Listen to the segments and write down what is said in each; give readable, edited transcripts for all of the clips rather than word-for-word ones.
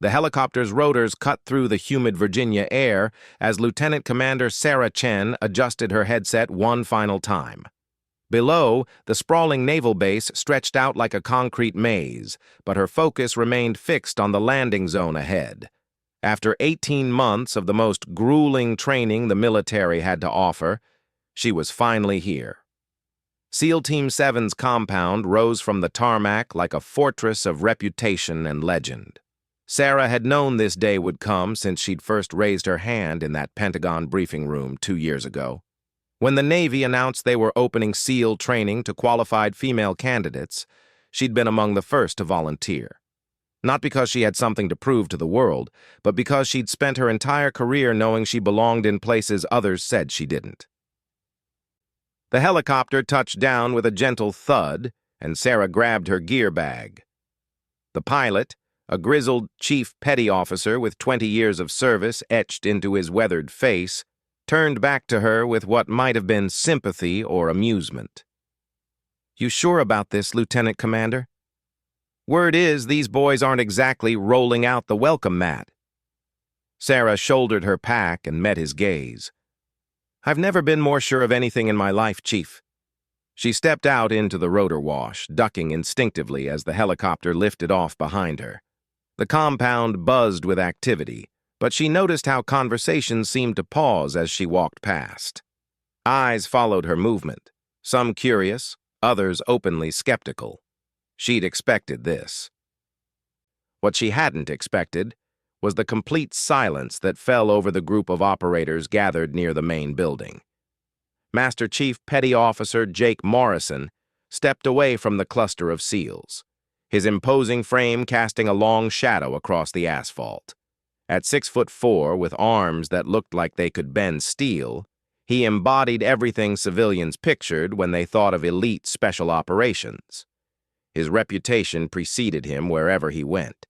The helicopter's rotors cut through the humid Virginia air as Lieutenant Commander Sarah Chen adjusted her headset one final time. Below, the sprawling naval base stretched out like a concrete maze, but her focus remained fixed on the landing zone ahead. After 18 months of the most grueling training the military had to offer, she was finally here. SEAL Team 7's compound rose from the tarmac like a fortress of reputation and legend. Sarah had known this day would come since she'd first raised her hand in that Pentagon briefing room 2 years ago. When the Navy announced they were opening SEAL training to qualified female candidates, she'd been among the first to volunteer. Not because she had something to prove to the world, but because she'd spent her entire career knowing she belonged in places others said she didn't. The helicopter touched down with a gentle thud, and Sarah grabbed her gear bag. The pilot, a grizzled chief petty officer with 20 years of service etched into his weathered face, turned back to her with what might have been sympathy or amusement. "You sure about this, Lieutenant Commander? Word is these boys aren't exactly rolling out the welcome mat." Sarah shouldered her pack and met his gaze. "I've never been more sure of anything in my life, Chief." She stepped out into the rotor wash, ducking instinctively as the helicopter lifted off behind her. The compound buzzed with activity, but she noticed how conversations seemed to pause as she walked past. Eyes followed her movement, some curious, others openly skeptical. She'd expected this. What she hadn't expected was the complete silence that fell over the group of operators gathered near the main building. Master Chief Petty Officer Jake Morrison stepped away from the cluster of SEALs, his imposing frame casting a long shadow across the asphalt. At 6'4", with arms that looked like they could bend steel, he embodied everything civilians pictured when they thought of elite special operations. His reputation preceded him wherever he went.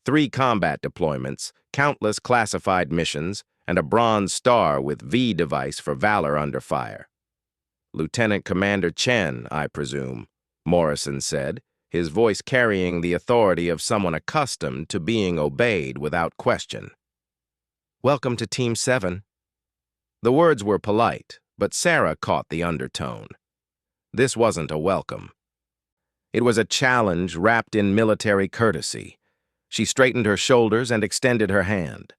3 combat deployments, countless classified missions, and a Bronze Star with V device for valor under fire. "Lieutenant Commander Chen, I presume," Morrison said, his voice carrying the authority of someone accustomed to being obeyed without question. "Welcome to Team 7. The words were polite, but Sarah caught the undertone. This wasn't a welcome. It was a challenge wrapped in military courtesy. She straightened her shoulders and extended her hand.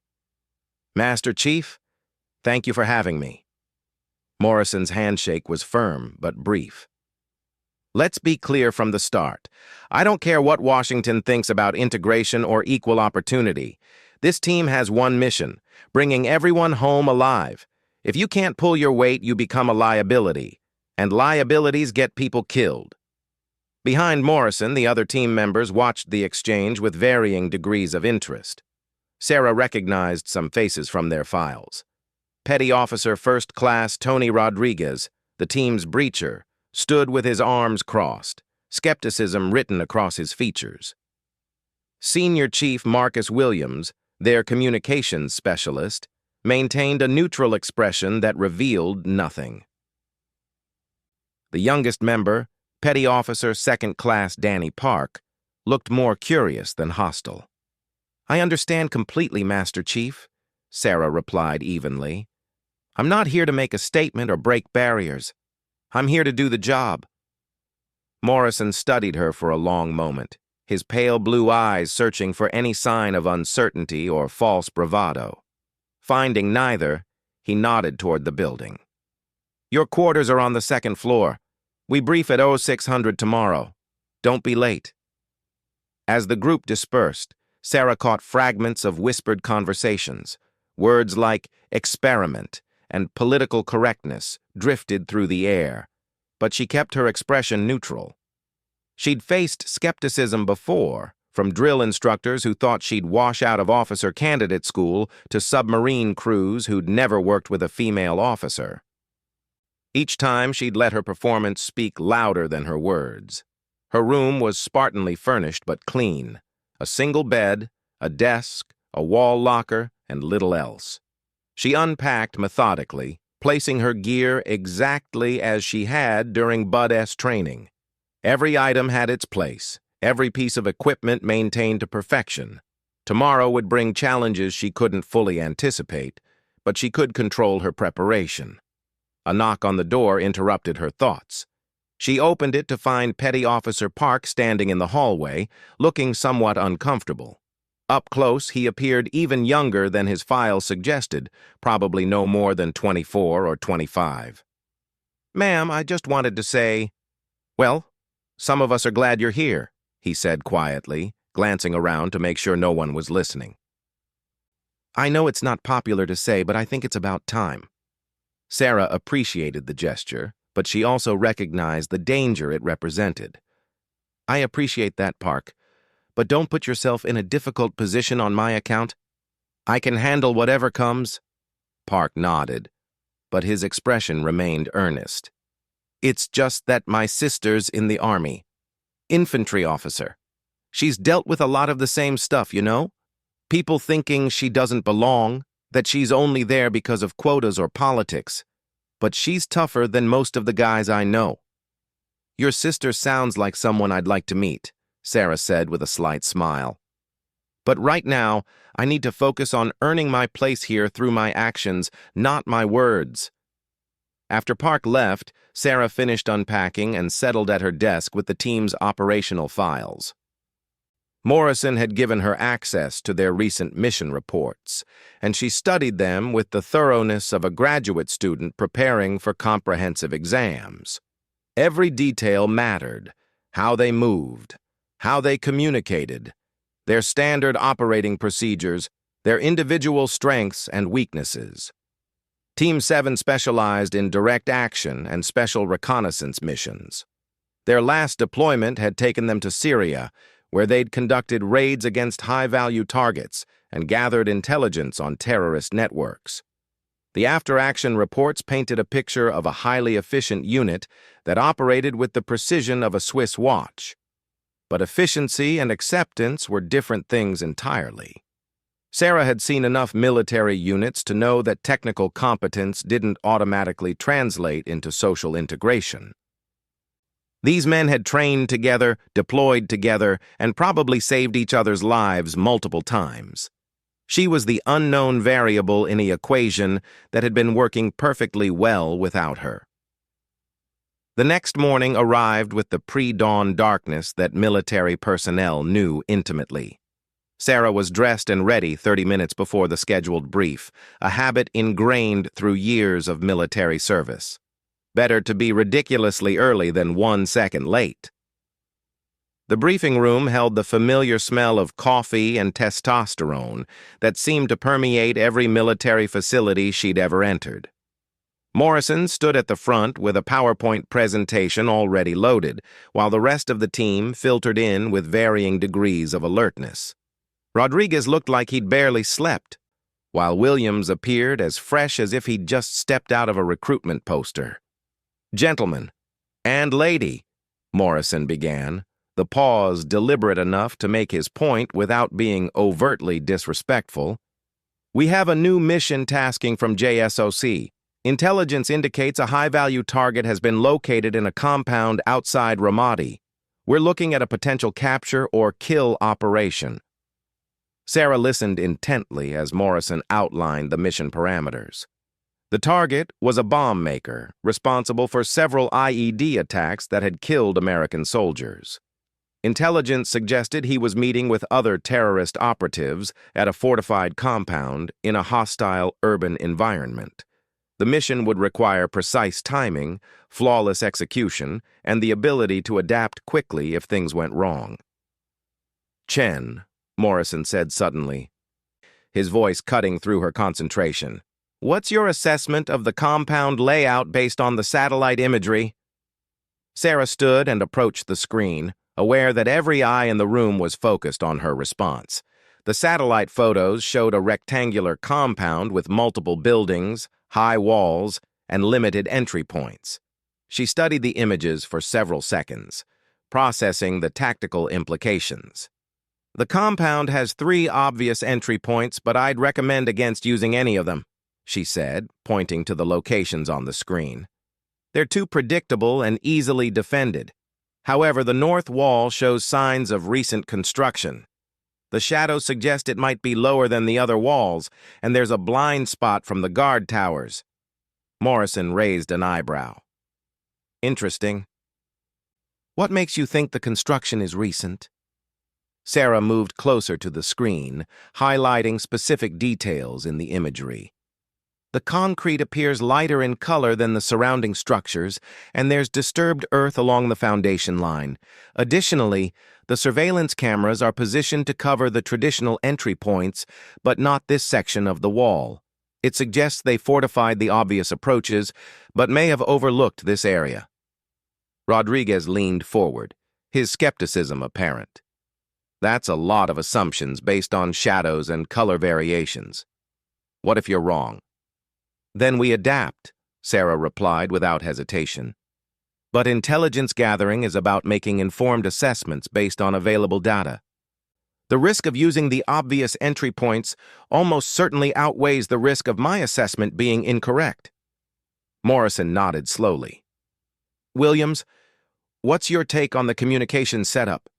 "Master Chief, thank you for having me." Morrison's handshake was firm but brief. "Let's be clear from the start. I don't care what Washington thinks about integration or equal opportunity. This team has one mission, bringing everyone home alive. If you can't pull your weight, you become a liability, and liabilities get people killed." Behind Morrison, the other team members watched the exchange with varying degrees of interest. Sarah recognized some faces from their files. Petty Officer First Class Tony Rodriguez, the team's breacher, stood with his arms crossed, skepticism written across his features. Senior Chief Marcus Williams, their communications specialist, maintained a neutral expression that revealed nothing. The youngest member, Petty Officer Second Class Danny Park, looked more curious than hostile. "I understand completely, Master Chief," Sarah replied evenly. "I'm not here to make a statement or break barriers. I'm here to do the job." Morrison studied her for a long moment, his pale blue eyes searching for any sign of uncertainty or false bravado. Finding neither, he nodded toward the building. "Your quarters are on the 2nd floor. We brief at 0600 tomorrow. Don't be late." As the group dispersed, Sarah caught fragments of whispered conversations. Words like experiment and political correctness drifted through the air, but she kept her expression neutral. She'd faced skepticism before, from drill instructors who thought she'd wash out of officer candidate school to submarine crews who'd never worked with a female officer. Each time she'd let her performance speak louder than her words. Her room was Spartanly furnished but clean. A single bed, a desk, a wall locker, and little else. She unpacked methodically, placing her gear exactly as she had during Bud S training. Every item had its place, every piece of equipment maintained to perfection. Tomorrow would bring challenges she couldn't fully anticipate, but she could control her preparation. A knock on the door interrupted her thoughts. She opened it to find Petty Officer Park standing in the hallway, looking somewhat uncomfortable. Up close, he appeared even younger than his file suggested, probably no more than 24 or 25. "Ma'am, I just wanted to say—" "Well, some of us are glad you're here," he said quietly, glancing around to make sure no one was listening. "I know it's not popular to say, but I think it's about time." Sarah appreciated the gesture, but she also recognized the danger it represented. "I appreciate that, Park, but don't put yourself in a difficult position on my account. I can handle whatever comes." Park nodded, but his expression remained earnest. "It's just that my sister's in the Army. Infantry officer. She's dealt with a lot of the same stuff, you know? People thinking she doesn't belong, that she's only there because of quotas or politics. But she's tougher than most of the guys I know." "Your sister sounds like someone I'd like to meet," Sarah said with a slight smile. "But right now, I need to focus on earning my place here through my actions, not my words." After Park left, Sarah finished unpacking and settled at her desk with the team's operational files. Morrison had given her access to their recent mission reports, and she studied them with the thoroughness of a graduate student preparing for comprehensive exams. Every detail mattered: how they moved, how they communicated, their standard operating procedures, their individual strengths and weaknesses. Team 7 specialized in direct action and special reconnaissance missions. Their last deployment had taken them to Syria, where they'd conducted raids against high-value targets and gathered intelligence on terrorist networks. The after-action reports painted a picture of a highly efficient unit that operated with the precision of a Swiss watch. But efficiency and acceptance were different things entirely. Sarah had seen enough military units to know that technical competence didn't automatically translate into social integration. These men had trained together, deployed together, and probably saved each other's lives multiple times. She was the unknown variable in the equation that had been working perfectly well without her. The next morning arrived with the pre-dawn darkness that military personnel knew intimately. Sarah was dressed and ready 30 minutes before the scheduled brief, a habit ingrained through years of military service. Better to be ridiculously early than 1 second late. The briefing room held the familiar smell of coffee and testosterone that seemed to permeate every military facility she'd ever entered. Morrison stood at the front with a PowerPoint presentation already loaded, while the rest of the team filtered in with varying degrees of alertness. Rodriguez looked like he'd barely slept, while Williams appeared as fresh as if he'd just stepped out of a recruitment poster. "Gentlemen, and lady," Morrison began, the pause deliberate enough to make his point without being overtly disrespectful. "We have a new mission tasking from JSOC. Intelligence indicates a high-value target has been located in a compound outside Ramadi. We're looking at a potential capture or kill operation." Sarah listened intently as Morrison outlined the mission parameters. The target was a bomb maker, responsible for several IED attacks that had killed American soldiers. Intelligence suggested he was meeting with other terrorist operatives at a fortified compound in a hostile urban environment. The mission would require precise timing, flawless execution, and the ability to adapt quickly if things went wrong. "Chen," Morrison said suddenly, his voice cutting through her concentration, "what's your assessment of the compound layout based on the satellite imagery?" Sarah stood and approached the screen, aware that every eye in the room was focused on her response. The satellite photos showed a rectangular compound with multiple buildings, high walls, and limited entry points. She studied the images for several seconds, processing the tactical implications. "The compound has 3 obvious entry points, but I'd recommend against using any of them," she said, pointing to the locations on the screen. "They're too predictable and easily defended. However, the north wall shows signs of recent construction. The shadows suggest it might be lower than the other walls, and there's a blind spot from the guard towers. Morrison raised an eyebrow. Interesting. What makes you think the construction is recent? Sarah moved closer to the screen, highlighting specific details in the imagery. The concrete appears lighter in color than the surrounding structures, and there's disturbed earth along the foundation line. Additionally, the surveillance cameras are positioned to cover the traditional entry points, but not this section of the wall. It suggests they fortified the obvious approaches, but may have overlooked this area. Rodriguez leaned forward, his skepticism apparent. That's a lot of assumptions based on shadows and color variations. What if you're wrong? Then we adapt, Sarah replied without hesitation. But intelligence gathering is about making informed assessments based on available data. The risk of using the obvious entry points almost certainly outweighs the risk of my assessment being incorrect. Morrison nodded slowly. Williams, what's your take on the communication setup?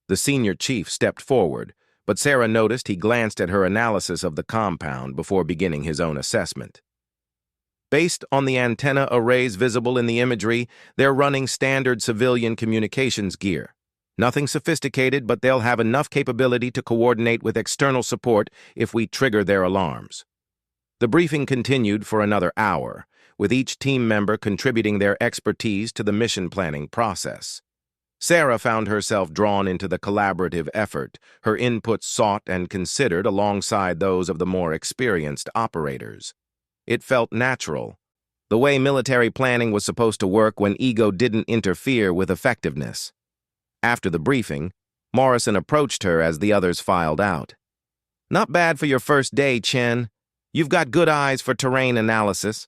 The senior chief stepped forward, but Sarah noticed he glanced at her analysis of the compound before beginning his own assessment. Based on the antenna arrays visible in the imagery, they're running standard civilian communications gear. Nothing sophisticated, but they'll have enough capability to coordinate with external support if we trigger their alarms. The briefing continued for another hour, with each team member contributing their expertise to the mission planning process. Sarah found herself drawn into the collaborative effort, her inputs sought and considered alongside those of the more experienced operators. It felt natural, the way military planning was supposed to work when ego didn't interfere with effectiveness. After the briefing, Morrison approached her as the others filed out. Not bad for your first day, Chen. You've got good eyes for terrain analysis.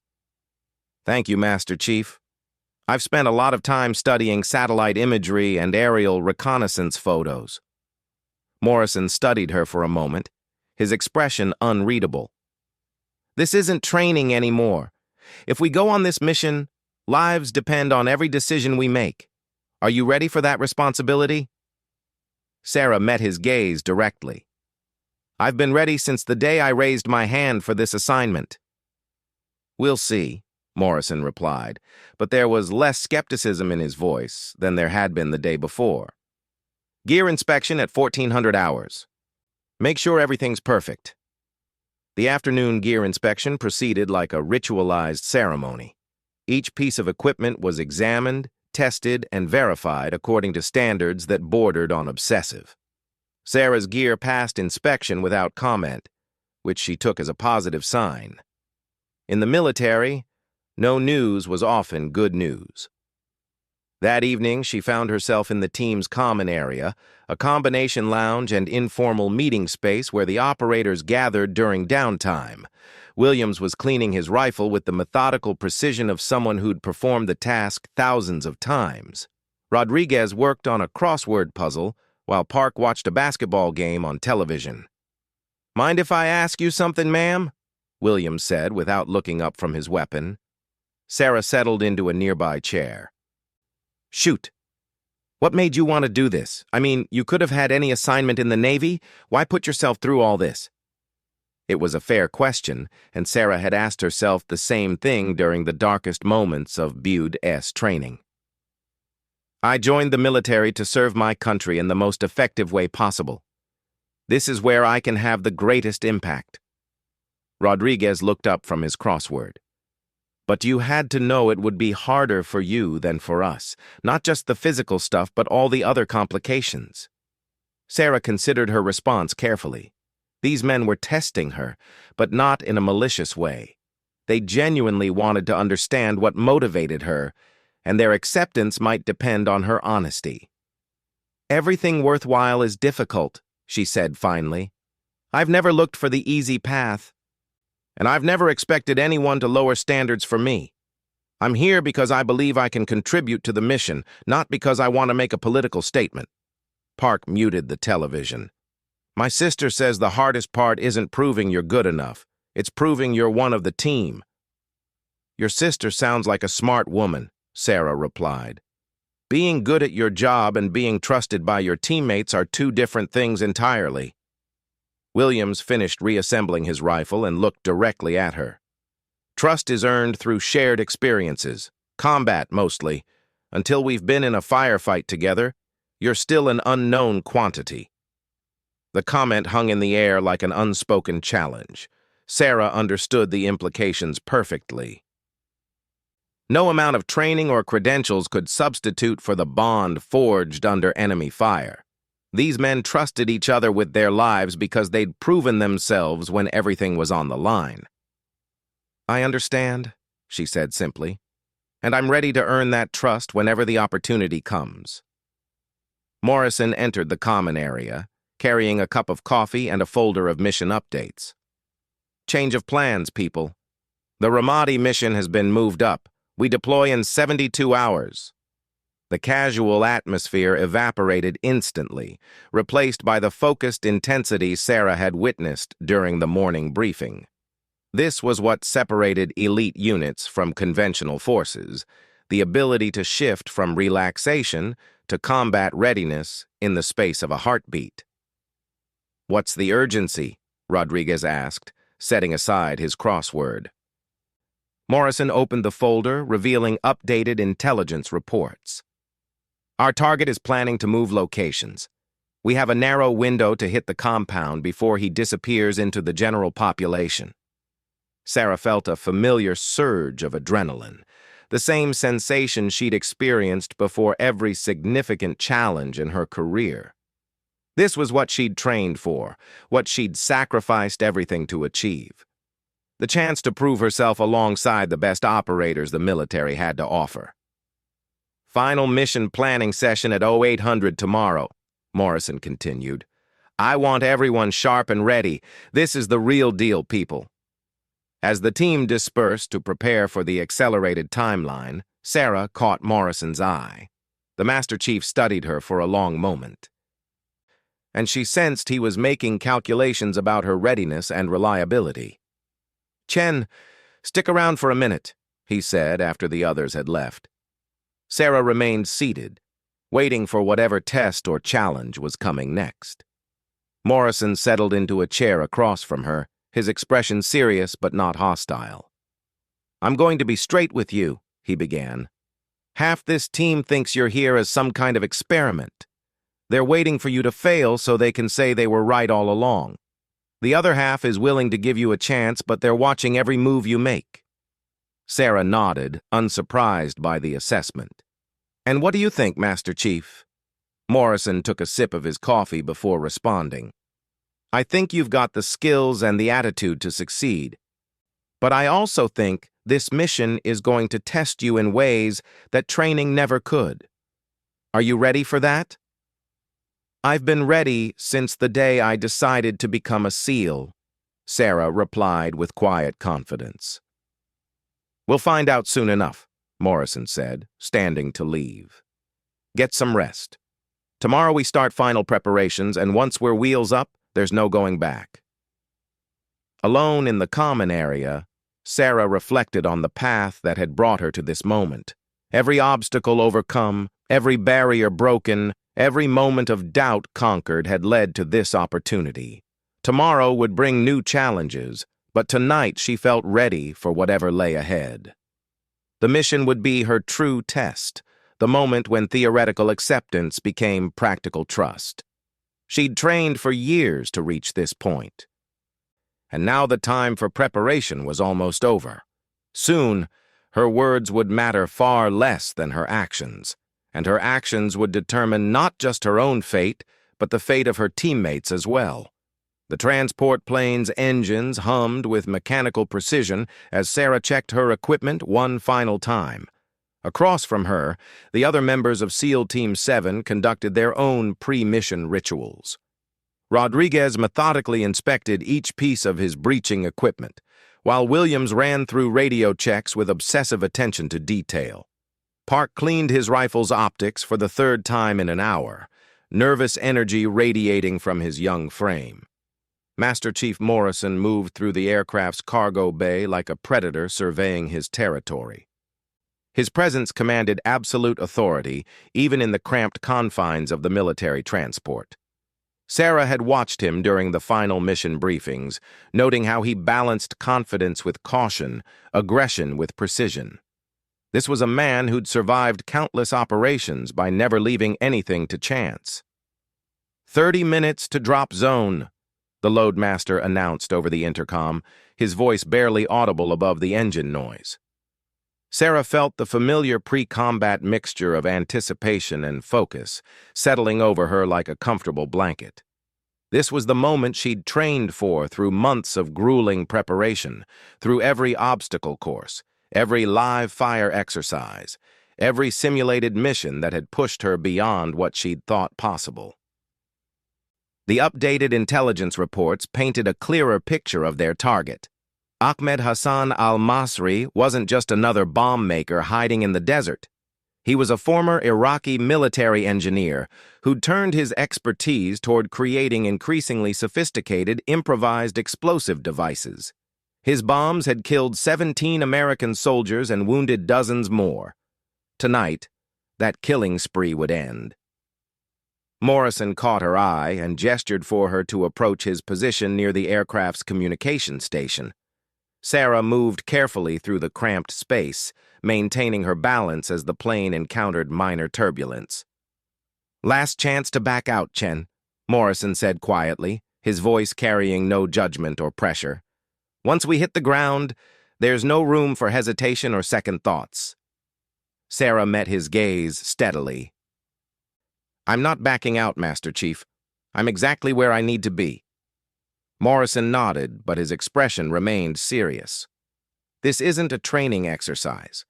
Thank you, Master Chief. I've spent a lot of time studying satellite imagery and aerial reconnaissance photos. Morrison studied her for a moment, his expression unreadable. This isn't training anymore. If we go on this mission, lives depend on every decision we make. Are you ready for that responsibility? Sarah met his gaze directly. I've been ready since the day I raised my hand for this assignment. We'll see, Morrison replied, but there was less skepticism in his voice than there had been the day before. Gear inspection at 1400 hours. Make sure everything's perfect. The afternoon gear inspection proceeded like a ritualized ceremony. Each piece of equipment was examined, tested, and verified according to standards that bordered on obsessive. Sarah's gear passed inspection without comment, which she took as a positive sign. In the military, no news was often good news. That evening, she found herself in the team's common area, a combination lounge and informal meeting space where the operators gathered during downtime. Williams was cleaning his rifle with the methodical precision of someone who'd performed the task thousands of times. Rodriguez worked on a crossword puzzle, while Park watched a basketball game on television. Mind if I ask you something, ma'am? Williams said without looking up from his weapon. Sarah settled into a nearby chair. Shoot. What made you want to do this? I mean, you could have had any assignment in the Navy. Why put yourself through all this? It was a fair question, and Sarah had asked herself the same thing during the darkest moments of Bude-S training. I joined the military to serve my country in the most effective way possible. This is where I can have the greatest impact. Rodriguez looked up from his crossword. But you had to know it would be harder for you than for us, not just the physical stuff, but all the other complications. Sarah considered her response carefully. These men were testing her, but not in a malicious way. They genuinely wanted to understand what motivated her, and their acceptance might depend on her honesty. Everything worthwhile is difficult, she said finally. I've never looked for the easy path. And I've never expected anyone to lower standards for me. I'm here because I believe I can contribute to the mission, not because I want to make a political statement. Park muted the television. My sister says the hardest part isn't proving you're good enough. It's proving you're one of the team. Your sister sounds like a smart woman, Sarah replied. Being good at your job and being trusted by your teammates are two different things entirely. Williams finished reassembling his rifle and looked directly at her. Trust is earned through shared experiences, combat mostly. Until we've been in a firefight together, you're still an unknown quantity. The comment hung in the air like an unspoken challenge. Sarah understood the implications perfectly. No amount of training or credentials could substitute for the bond forged under enemy fire. These men trusted each other with their lives because they'd proven themselves when everything was on the line. "I understand," she said simply, "and I'm ready to earn that trust whenever the opportunity comes." Morrison entered the common area, carrying a cup of coffee and a folder of mission updates. "Change of plans, people. The Ramadi mission has been moved up. We deploy in 72 hours. The casual atmosphere evaporated instantly, replaced by the focused intensity Sarah had witnessed during the morning briefing. This was what separated elite units from conventional forces, the ability to shift from relaxation to combat readiness in the space of a heartbeat. "What's the urgency?" Rodriguez asked, setting aside his crossword. Morrison opened the folder, revealing updated intelligence reports. "Our target is planning to move locations. We have a narrow window to hit the compound before he disappears into the general population." Sarah felt a familiar surge of adrenaline, the same sensation she'd experienced before every significant challenge in her career. This was what she'd trained for, what she'd sacrificed everything to achieve. The chance to prove herself alongside the best operators the military had to offer. "Final mission planning session at 0800 tomorrow," Morrison continued. "I want everyone sharp and ready. This is the real deal, people." As the team dispersed to prepare for the accelerated timeline, Sarah caught Morrison's eye. The Master Chief studied her for a long moment, and she sensed he was making calculations about her readiness and reliability. "Chen, stick around for a minute," he said after the others had left. Sarah remained seated, waiting for whatever test or challenge was coming next. Morrison settled into a chair across from her, his expression serious but not hostile. "I'm going to be straight with you," he began. "Half this team thinks you're here as some kind of experiment. They're waiting for you to fail so they can say they were right all along. The other half is willing to give you a chance, but they're watching every move you make." Sarah nodded, unsurprised by the assessment. "And what do you think, Master Chief?" Morrison took a sip of his coffee before responding. "I think you've got the skills and the attitude to succeed. But I also think this mission is going to test you in ways that training never could. Are you ready for that?" "I've been ready since the day I decided to become a SEAL," Sarah replied with quiet confidence. "We'll find out soon enough," Morrison said, standing to leave. "Get some rest. Tomorrow we start final preparations, and once we're wheels up, there's no going back." Alone in the common area, Sarah reflected on the path that had brought her to this moment. Every obstacle overcome, every barrier broken, every moment of doubt conquered had led to this opportunity. Tomorrow would bring new challenges, but tonight she felt ready for whatever lay ahead. The mission would be her true test, the moment when theoretical acceptance became practical trust. She'd trained for years to reach this point. And now the time for preparation was almost over. Soon, her words would matter far less than her actions, and her actions would determine not just her own fate, but the fate of her teammates as well. The transport plane's engines hummed with mechanical precision as Sarah checked her equipment one final time. Across from her, the other members of SEAL Team 7 conducted their own pre-mission rituals. Rodriguez methodically inspected each piece of his breaching equipment, while Williams ran through radio checks with obsessive attention to detail. Park cleaned his rifle's optics for the third time in an hour, nervous energy radiating from his young frame. Master Chief Morrison moved through the aircraft's cargo bay like a predator surveying his territory. His presence commanded absolute authority, even in the cramped confines of the military transport. Sarah had watched him during the final mission briefings, noting how he balanced confidence with caution, aggression with precision. This was a man who'd survived countless operations by never leaving anything to chance. 30 minutes to drop zone, the loadmaster announced over the intercom, his voice barely audible above the engine noise. Sarah felt the familiar pre-combat mixture of anticipation and focus, settling over her like a comfortable blanket. This was the moment she'd trained for through months of grueling preparation, through every obstacle course, every live fire exercise, every simulated mission that had pushed her beyond what she'd thought possible. The updated intelligence reports painted a clearer picture of their target. Ahmed Hassan al-Masri wasn't just another bomb maker hiding in the desert. He was a former Iraqi military engineer who'd turned his expertise toward creating increasingly sophisticated improvised explosive devices. His bombs had killed 17 American soldiers and wounded dozens more. Tonight, that killing spree would end. Morrison caught her eye and gestured for her to approach his position near the aircraft's communication station. Sarah moved carefully through the cramped space, maintaining her balance as the plane encountered minor turbulence. "Last chance to back out, Chen," Morrison said quietly, his voice carrying no judgment or pressure. "Once we hit the ground, there's no room for hesitation or second thoughts." Sarah met his gaze steadily. "I'm not backing out, Master Chief. I'm exactly where I need to be." Morrison nodded, but his expression remained serious. "This isn't a training exercise.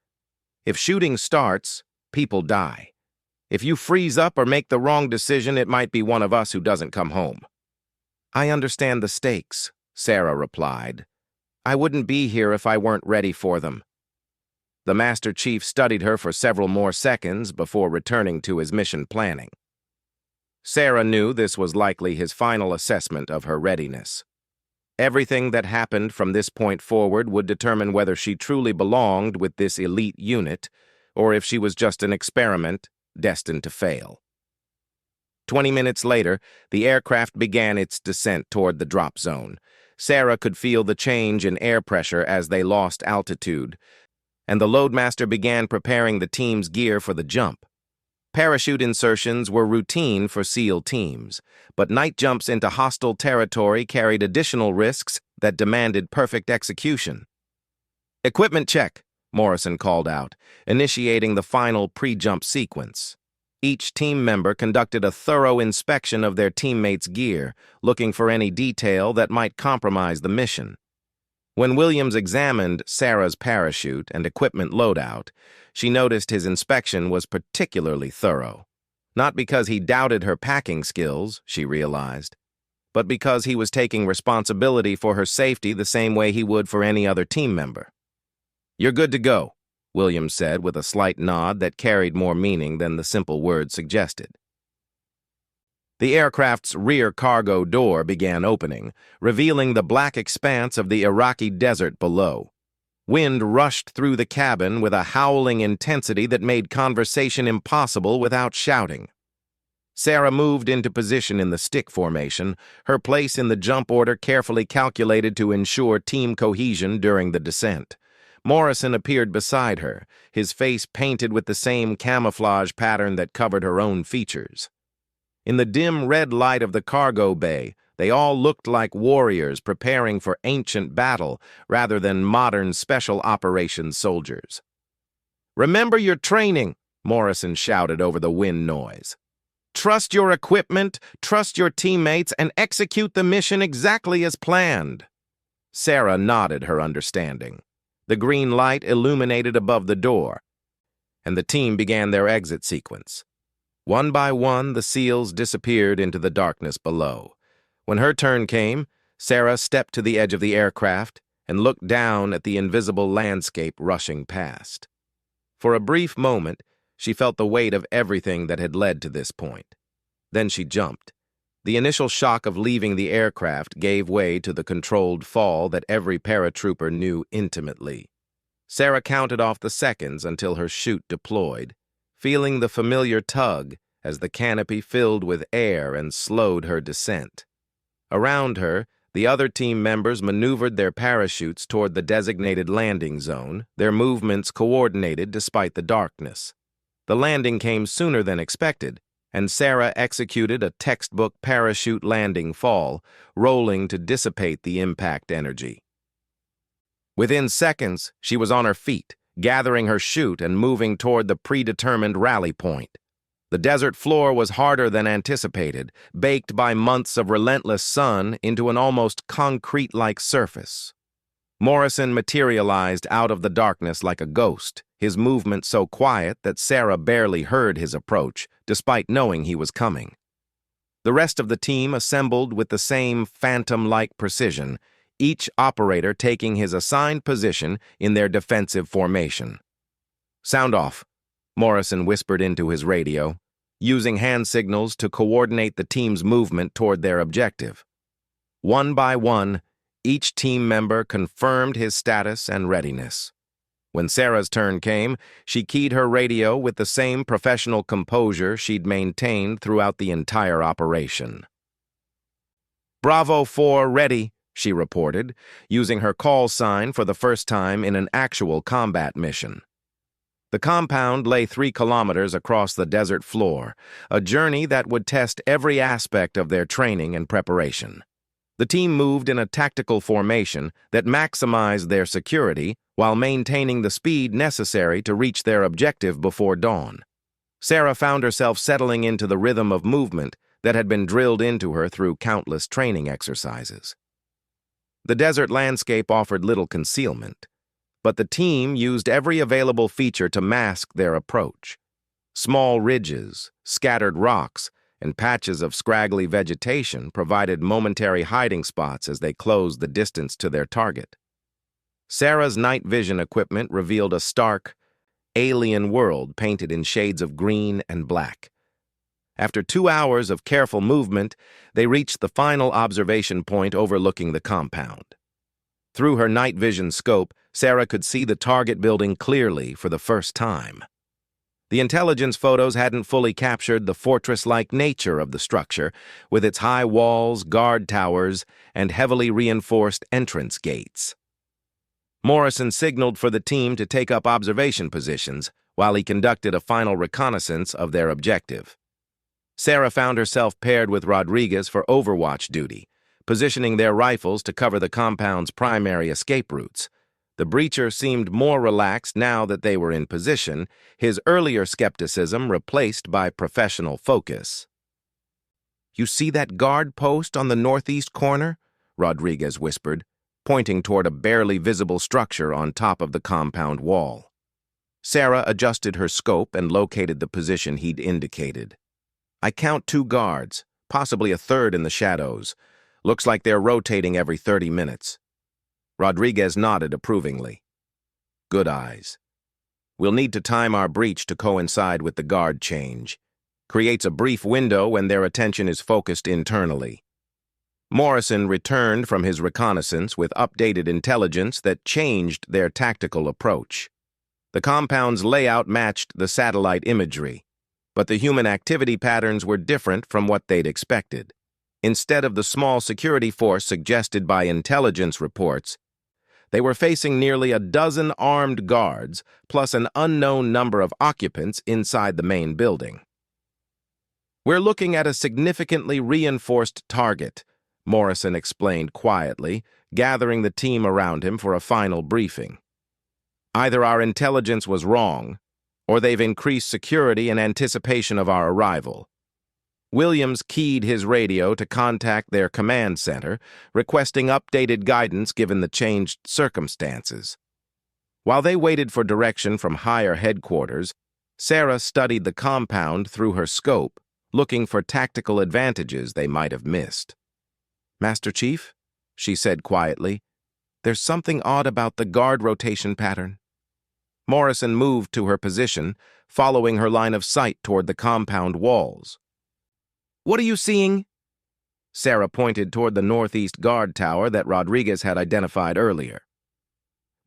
If shooting starts, people die. If you freeze up or make the wrong decision, it might be one of us who doesn't come home." "I understand the stakes," Sarah replied. "I wouldn't be here if I weren't ready for them." The Master Chief studied her for several more seconds before returning to his mission planning. Sarah knew this was likely his final assessment of her readiness. Everything that happened from this point forward would determine whether she truly belonged with this elite unit, or if she was just an experiment destined to fail. 20 minutes later, the aircraft began its descent toward the drop zone. Sarah could feel the change in air pressure as they lost altitude, and the loadmaster began preparing the team's gear for the jump. Parachute insertions were routine for SEAL teams, but night jumps into hostile territory carried additional risks that demanded perfect execution. "Equipment check," Morrison called out, initiating the final pre-jump sequence. Each team member conducted a thorough inspection of their teammates' gear, looking for any detail that might compromise the mission. When Williams examined Sarah's parachute and equipment loadout, she noticed his inspection was particularly thorough. Not because he doubted her packing skills, she realized, but because he was taking responsibility for her safety the same way he would for any other team member. "You're good to go," Williams said with a slight nod that carried more meaning than the simple word suggested. The aircraft's rear cargo door began opening, revealing the black expanse of the Iraqi desert below. Wind rushed through the cabin with a howling intensity that made conversation impossible without shouting. Sarah moved into position in the stick formation, her place in the jump order carefully calculated to ensure team cohesion during the descent. Morrison appeared beside her, his face painted with the same camouflage pattern that covered her own features. In the dim red light of the cargo bay, they all looked like warriors preparing for ancient battle rather than modern special operations soldiers. "Remember your training," Morrison shouted over the wind noise. "Trust your equipment, trust your teammates, and execute the mission exactly as planned." Sarah nodded her understanding. The green light illuminated above the door, and the team began their exit sequence. One by one, the SEALs disappeared into the darkness below. When her turn came, Sarah stepped to the edge of the aircraft and looked down at the invisible landscape rushing past. For a brief moment, she felt the weight of everything that had led to this point. Then she jumped. The initial shock of leaving the aircraft gave way to the controlled fall that every paratrooper knew intimately. Sarah counted off the seconds until her chute deployed, feeling the familiar tug as the canopy filled with air and slowed her descent. Around her, the other team members maneuvered their parachutes toward the designated landing zone, their movements coordinated despite the darkness. The landing came sooner than expected, and Sarah executed a textbook parachute landing fall, rolling to dissipate the impact energy. Within seconds, she was on her feet, gathering her chute and moving toward the predetermined rally point. The desert floor was harder than anticipated, baked by months of relentless sun into an almost concrete-like surface. Morrison materialized out of the darkness like a ghost, his movement so quiet that Sarah barely heard his approach, despite knowing he was coming. The rest of the team assembled with the same phantom-like precision, each operator taking his assigned position in their defensive formation. "Sound off," Morrison whispered into his radio, using hand signals to coordinate the team's movement toward their objective. One by one, each team member confirmed his status and readiness. When Sarah's turn came, she keyed her radio with the same professional composure she'd maintained throughout the entire operation. "Bravo 4 ready," she reported, using her call sign for the first time in an actual combat mission. The compound lay 3 kilometers across the desert floor, a journey that would test every aspect of their training and preparation. The team moved in a tactical formation that maximized their security while maintaining the speed necessary to reach their objective before dawn. Sarah found herself settling into the rhythm of movement that had been drilled into her through countless training exercises. The desert landscape offered little concealment, but the team used every available feature to mask their approach. Small ridges, scattered rocks, and patches of scraggly vegetation provided momentary hiding spots as they closed the distance to their target. Sarah's night vision equipment revealed a stark, alien world painted in shades of green and black. After 2 hours of careful movement, they reached the final observation point overlooking the compound. Through her night vision scope, Sarah could see the target building clearly for the first time. The intelligence photos hadn't fully captured the fortress-like nature of the structure, with its high walls, guard towers, and heavily reinforced entrance gates. Morrison signaled for the team to take up observation positions while he conducted a final reconnaissance of their objective. Sarah found herself paired with Rodriguez for overwatch duty, positioning their rifles to cover the compound's primary escape routes. The breacher seemed more relaxed now that they were in position, his earlier skepticism replaced by professional focus. "You see that guard post on the northeast corner?" Rodriguez whispered, pointing toward a barely visible structure on top of the compound wall. Sarah adjusted her scope and located the position he'd indicated. "I count 2 guards, possibly a third in the shadows. Looks like they're rotating every 30 minutes. Rodriguez nodded approvingly. "Good eyes. We'll need to time our breach to coincide with the guard change. Creates a brief window when their attention is focused internally." Morrison returned from his reconnaissance with updated intelligence that changed their tactical approach. The compound's layout matched the satellite imagery, but the human activity patterns were different from what they'd expected. Instead of the small security force suggested by intelligence reports, they were facing nearly a dozen armed guards, plus an unknown number of occupants inside the main building. "We're looking at a significantly reinforced target," Morrison explained quietly, gathering the team around him for a final briefing. "Either our intelligence was wrong, or they've increased security in anticipation of our arrival." Williams keyed his radio to contact their command center, requesting updated guidance given the changed circumstances. While they waited for direction from higher headquarters, Sarah studied the compound through her scope, looking for tactical advantages they might have missed. "Master Chief," she said quietly, "there's something odd about the guard rotation pattern." Morrison moved to her position, following her line of sight toward the compound walls. "What are you seeing?" Sarah pointed toward the northeast guard tower that Rodriguez had identified earlier.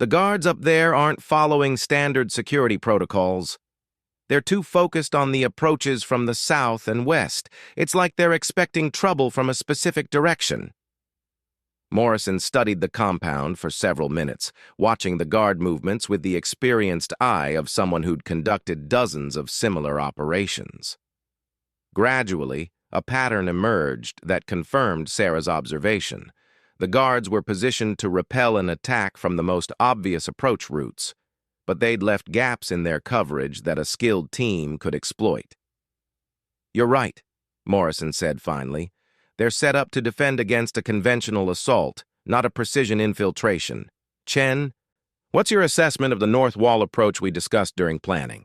The guards up there aren't following standard security protocols. They're too focused on the approaches from the south and west. It's like they're expecting trouble from a specific direction. Morrison studied the compound for several minutes, watching the guard movements with the experienced eye of someone who'd conducted dozens of similar operations. Gradually, a pattern emerged that confirmed Sarah's observation. The guards were positioned to repel an attack from the most obvious approach routes, but they'd left gaps in their coverage that a skilled team could exploit. "You're right," Morrison said finally. "They're set up to defend against a conventional assault, not a precision infiltration. Chen, what's your assessment of the north wall approach we discussed during planning?"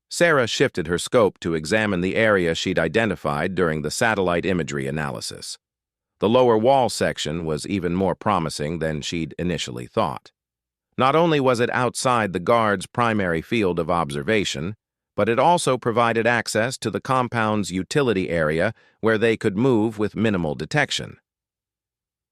Sarah shifted her scope to examine the area she'd identified during the satellite imagery analysis. The lower wall section was even more promising than she'd initially thought. Not only was it outside the guards' primary field of observation, but it also provided access to the compound's utility area where they could move with minimal detection.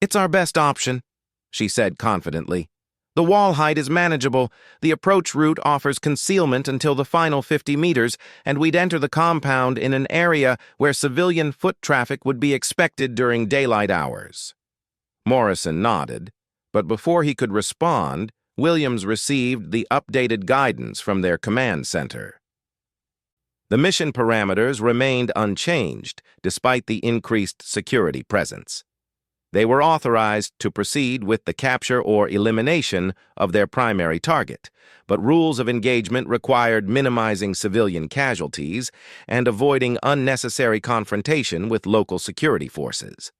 "It's our best option," she said confidently. "The wall height is manageable, the approach route offers concealment until the final 50 meters, and we'd enter the compound in an area where civilian foot traffic would be expected during daylight hours." Morrison nodded, but before he could respond, Williams received the updated guidance from their command center. The mission parameters remained unchanged despite the increased security presence. They were authorized to proceed with the capture or elimination of their primary target, but rules of engagement required minimizing civilian casualties and avoiding unnecessary confrontation with local security forces.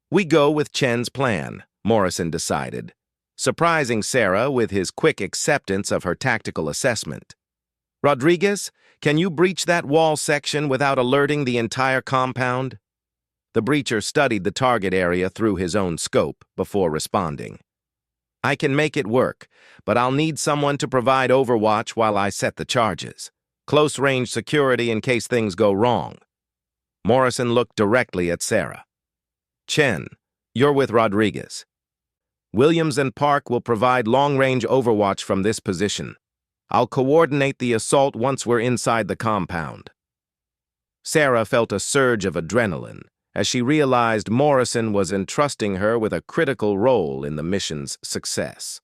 "We go with Chen's plan," Morrison decided, surprising Sarah with his quick acceptance of her tactical assessment. "Rodriguez, can you breach that wall section without alerting the entire compound?" The breacher studied the target area through his own scope before responding. "I can make it work, but I'll need someone to provide overwatch while I set the charges. Close-range security in case things go wrong." Morrison looked directly at Sarah. "Chen, you're with Rodriguez. Williams and Park will provide long-range overwatch from this position. I'll coordinate the assault once we're inside the compound." Sarah felt a surge of adrenaline as she realized Morrison was entrusting her with a critical role in the mission's success.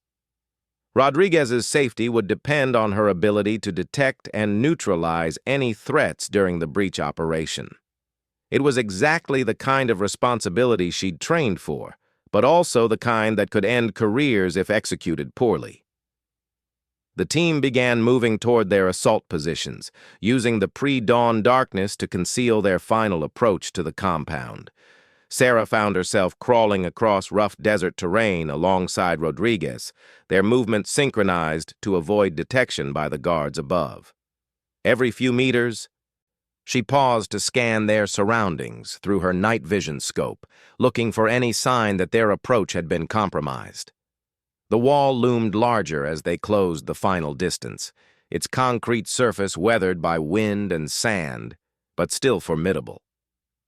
Rodriguez's safety would depend on her ability to detect and neutralize any threats during the breach operation. It was exactly the kind of responsibility she'd trained for, but also the kind that could end careers if executed poorly. The team began moving toward their assault positions, using the pre-dawn darkness to conceal their final approach to the compound. Sarah found herself crawling across rough desert terrain alongside Rodriguez, their movements synchronized to avoid detection by the guards above. Every few meters, she paused to scan their surroundings through her night vision scope, looking for any sign that their approach had been compromised. The wall loomed larger as they closed the final distance, its concrete surface weathered by wind and sand, but still formidable.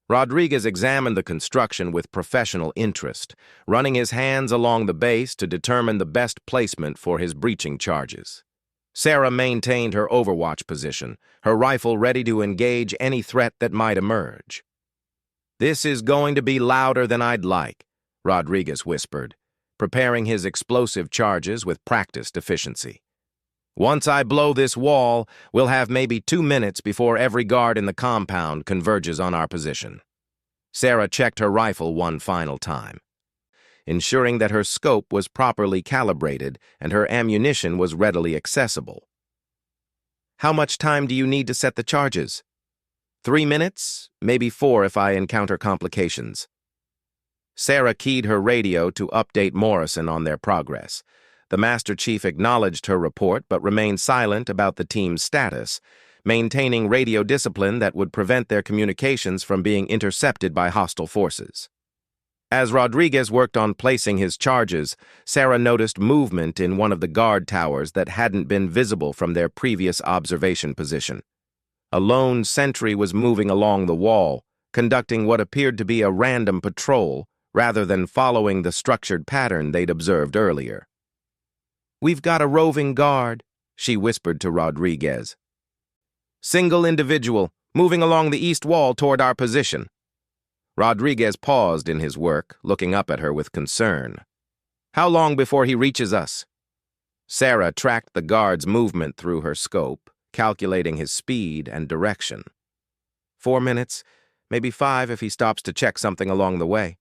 Rodriguez examined the construction with professional interest, running his hands along the base to determine the best placement for his breaching charges. Sarah maintained her overwatch position, her rifle ready to engage any threat that might emerge. "This is going to be louder than I'd like," Rodriguez whispered, preparing his explosive charges with practiced efficiency. "Once I blow this wall, we'll have maybe 2 minutes before every guard in the compound converges on our position." Sarah checked her rifle one final time, ensuring that her scope was properly calibrated and her ammunition was readily accessible. "How much time do you need to set the charges?" 3 minutes, maybe 4 if I encounter complications." Sarah keyed her radio to update Morrison on their progress. The Master Chief acknowledged her report but remained silent about the team's status, maintaining radio discipline that would prevent their communications from being intercepted by hostile forces. As Rodriguez worked on placing his charges, Sarah noticed movement in one of the guard towers that hadn't been visible from their previous observation position. A lone sentry was moving along the wall, conducting what appeared to be a random patrol, rather than following the structured pattern they'd observed earlier. "We've got a roving guard," she whispered to Rodriguez. "Single individual, moving along the east wall toward our position." Rodriguez paused in his work, looking up at her with concern. "How long before he reaches us?" Sarah tracked the guard's movement through her scope, calculating his speed and direction. 4 minutes, maybe 5 if he stops to check something along the way.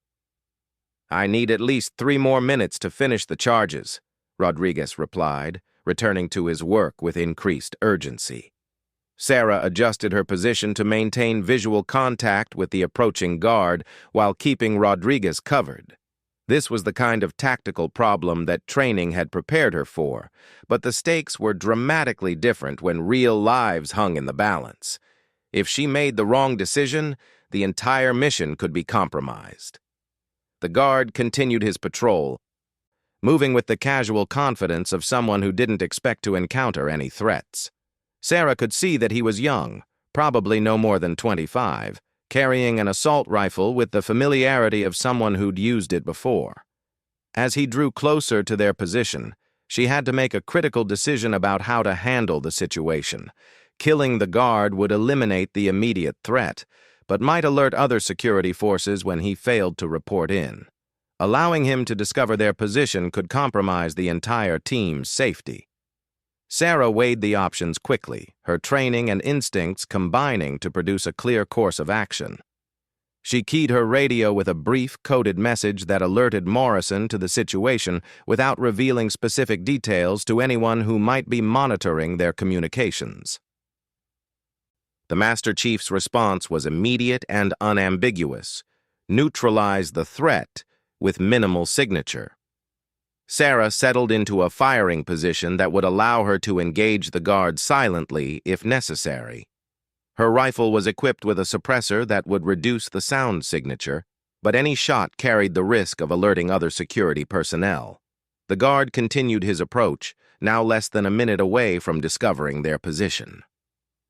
"I need at least 3 more minutes to finish the charges," Rodriguez replied, returning to his work with increased urgency. Sarah adjusted her position to maintain visual contact with the approaching guard while keeping Rodriguez covered. This was the kind of tactical problem that training had prepared her for, but the stakes were dramatically different when real lives hung in the balance. If she made the wrong decision, the entire mission could be compromised. The guard continued his patrol, moving with the casual confidence of someone who didn't expect to encounter any threats. Sarah could see that he was young, probably no more than 25, carrying an assault rifle with the familiarity of someone who'd used it before. As he drew closer to their position, she had to make a critical decision about how to handle the situation. Killing the guard would eliminate the immediate threat, but might alert other security forces when he failed to report in. Allowing him to discover their position could compromise the entire team's safety. Sarah weighed the options quickly, her training and instincts combining to produce a clear course of action. She keyed her radio with a brief, coded message that alerted Morrison to the situation without revealing specific details to anyone who might be monitoring their communications. The Master Chief's response was immediate and unambiguous: neutralize the threat with minimal signature. Sarah settled into a firing position that would allow her to engage the guard silently if necessary. Her rifle was equipped with a suppressor that would reduce the sound signature, but any shot carried the risk of alerting other security personnel. The guard continued his approach, now less than a minute away from discovering their position.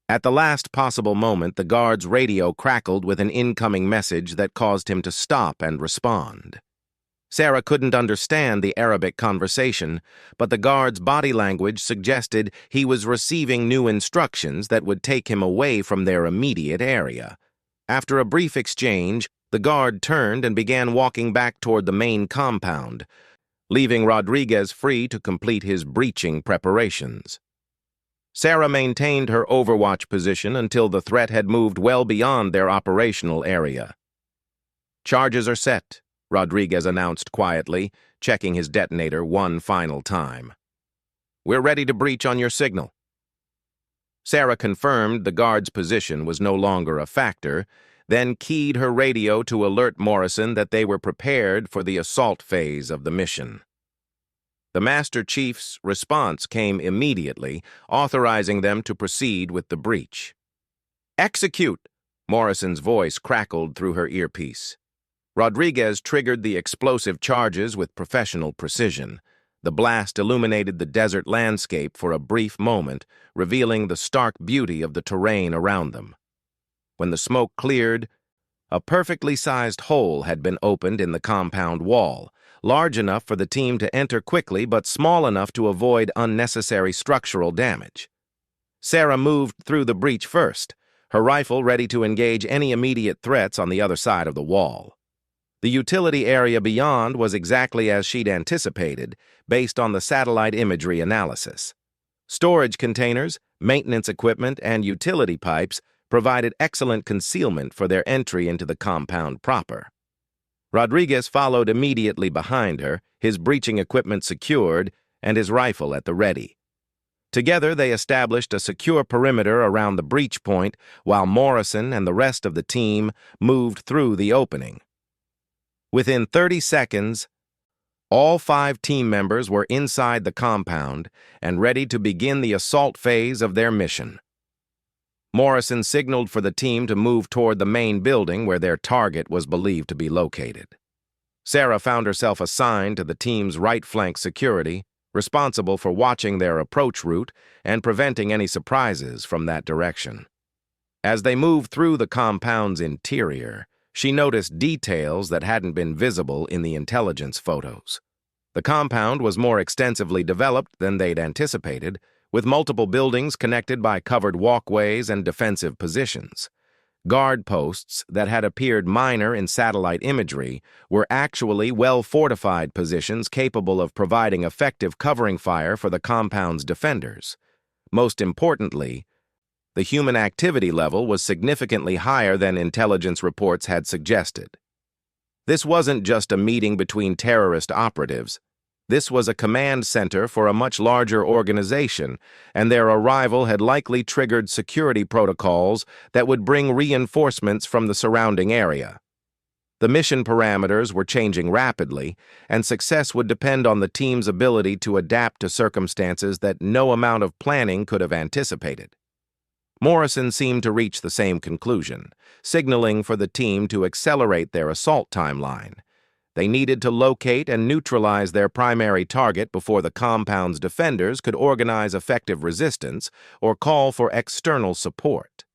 At the last possible moment, the guard's radio crackled with an incoming message that caused him to stop and respond. Sarah couldn't understand the Arabic conversation, but the guard's body language suggested he was receiving new instructions that would take him away from their immediate area. After a brief exchange, the guard turned and began walking back toward the main compound, leaving Rodriguez free to complete his breaching preparations. Sarah maintained her overwatch position until the threat had moved well beyond their operational area. "Charges are set," Rodriguez announced quietly, checking his detonator one final time. "We're ready to breach on your signal." Sarah confirmed the guard's position was no longer a factor, then keyed her radio to alert Morrison that they were prepared for the assault phase of the mission. The Master Chief's response came immediately, authorizing them to proceed with the breach. "Execute!" Morrison's voice crackled through her earpiece. Rodriguez triggered the explosive charges with professional precision. The blast illuminated the desert landscape for a brief moment, revealing the stark beauty of the terrain around them. When the smoke cleared, a perfectly sized hole had been opened in the compound wall, large enough for the team to enter quickly but small enough to avoid unnecessary structural damage. Sarah moved through the breach first, her rifle ready to engage any immediate threats on the other side of the wall. The utility area beyond was exactly as she'd anticipated, based on the satellite imagery analysis. Storage containers, maintenance equipment, and utility pipes provided excellent concealment for their entry into the compound proper. Rodriguez followed immediately behind her, his breaching equipment secured and his rifle at the ready. Together, they established a secure perimeter around the breach point while Morrison and the rest of the team moved through the opening. Within 30 seconds, all 5 team members were inside the compound and ready to begin the assault phase of their mission. Morrison signaled for the team to move toward the main building where their target was believed to be located. Sarah found herself assigned to the team's right flank security, responsible for watching their approach route and preventing any surprises from that direction. As they moved through the compound's interior, she noticed details that hadn't been visible in the intelligence photos. The compound was more extensively developed than they'd anticipated, with multiple buildings connected by covered walkways and defensive positions. Guard posts that had appeared minor in satellite imagery were actually well-fortified positions capable of providing effective covering fire for the compound's defenders. Most importantly, the human activity level was significantly higher than intelligence reports had suggested. This wasn't just a meeting between terrorist operatives. This was a command center for a much larger organization, and their arrival had likely triggered security protocols that would bring reinforcements from the surrounding area. The mission parameters were changing rapidly, and success would depend on the team's ability to adapt to circumstances that no amount of planning could have anticipated. Morrison seemed to reach the same conclusion, signaling for the team to accelerate their assault timeline. They needed to locate and neutralize their primary target before the compound's defenders could organize effective resistance or call for external support.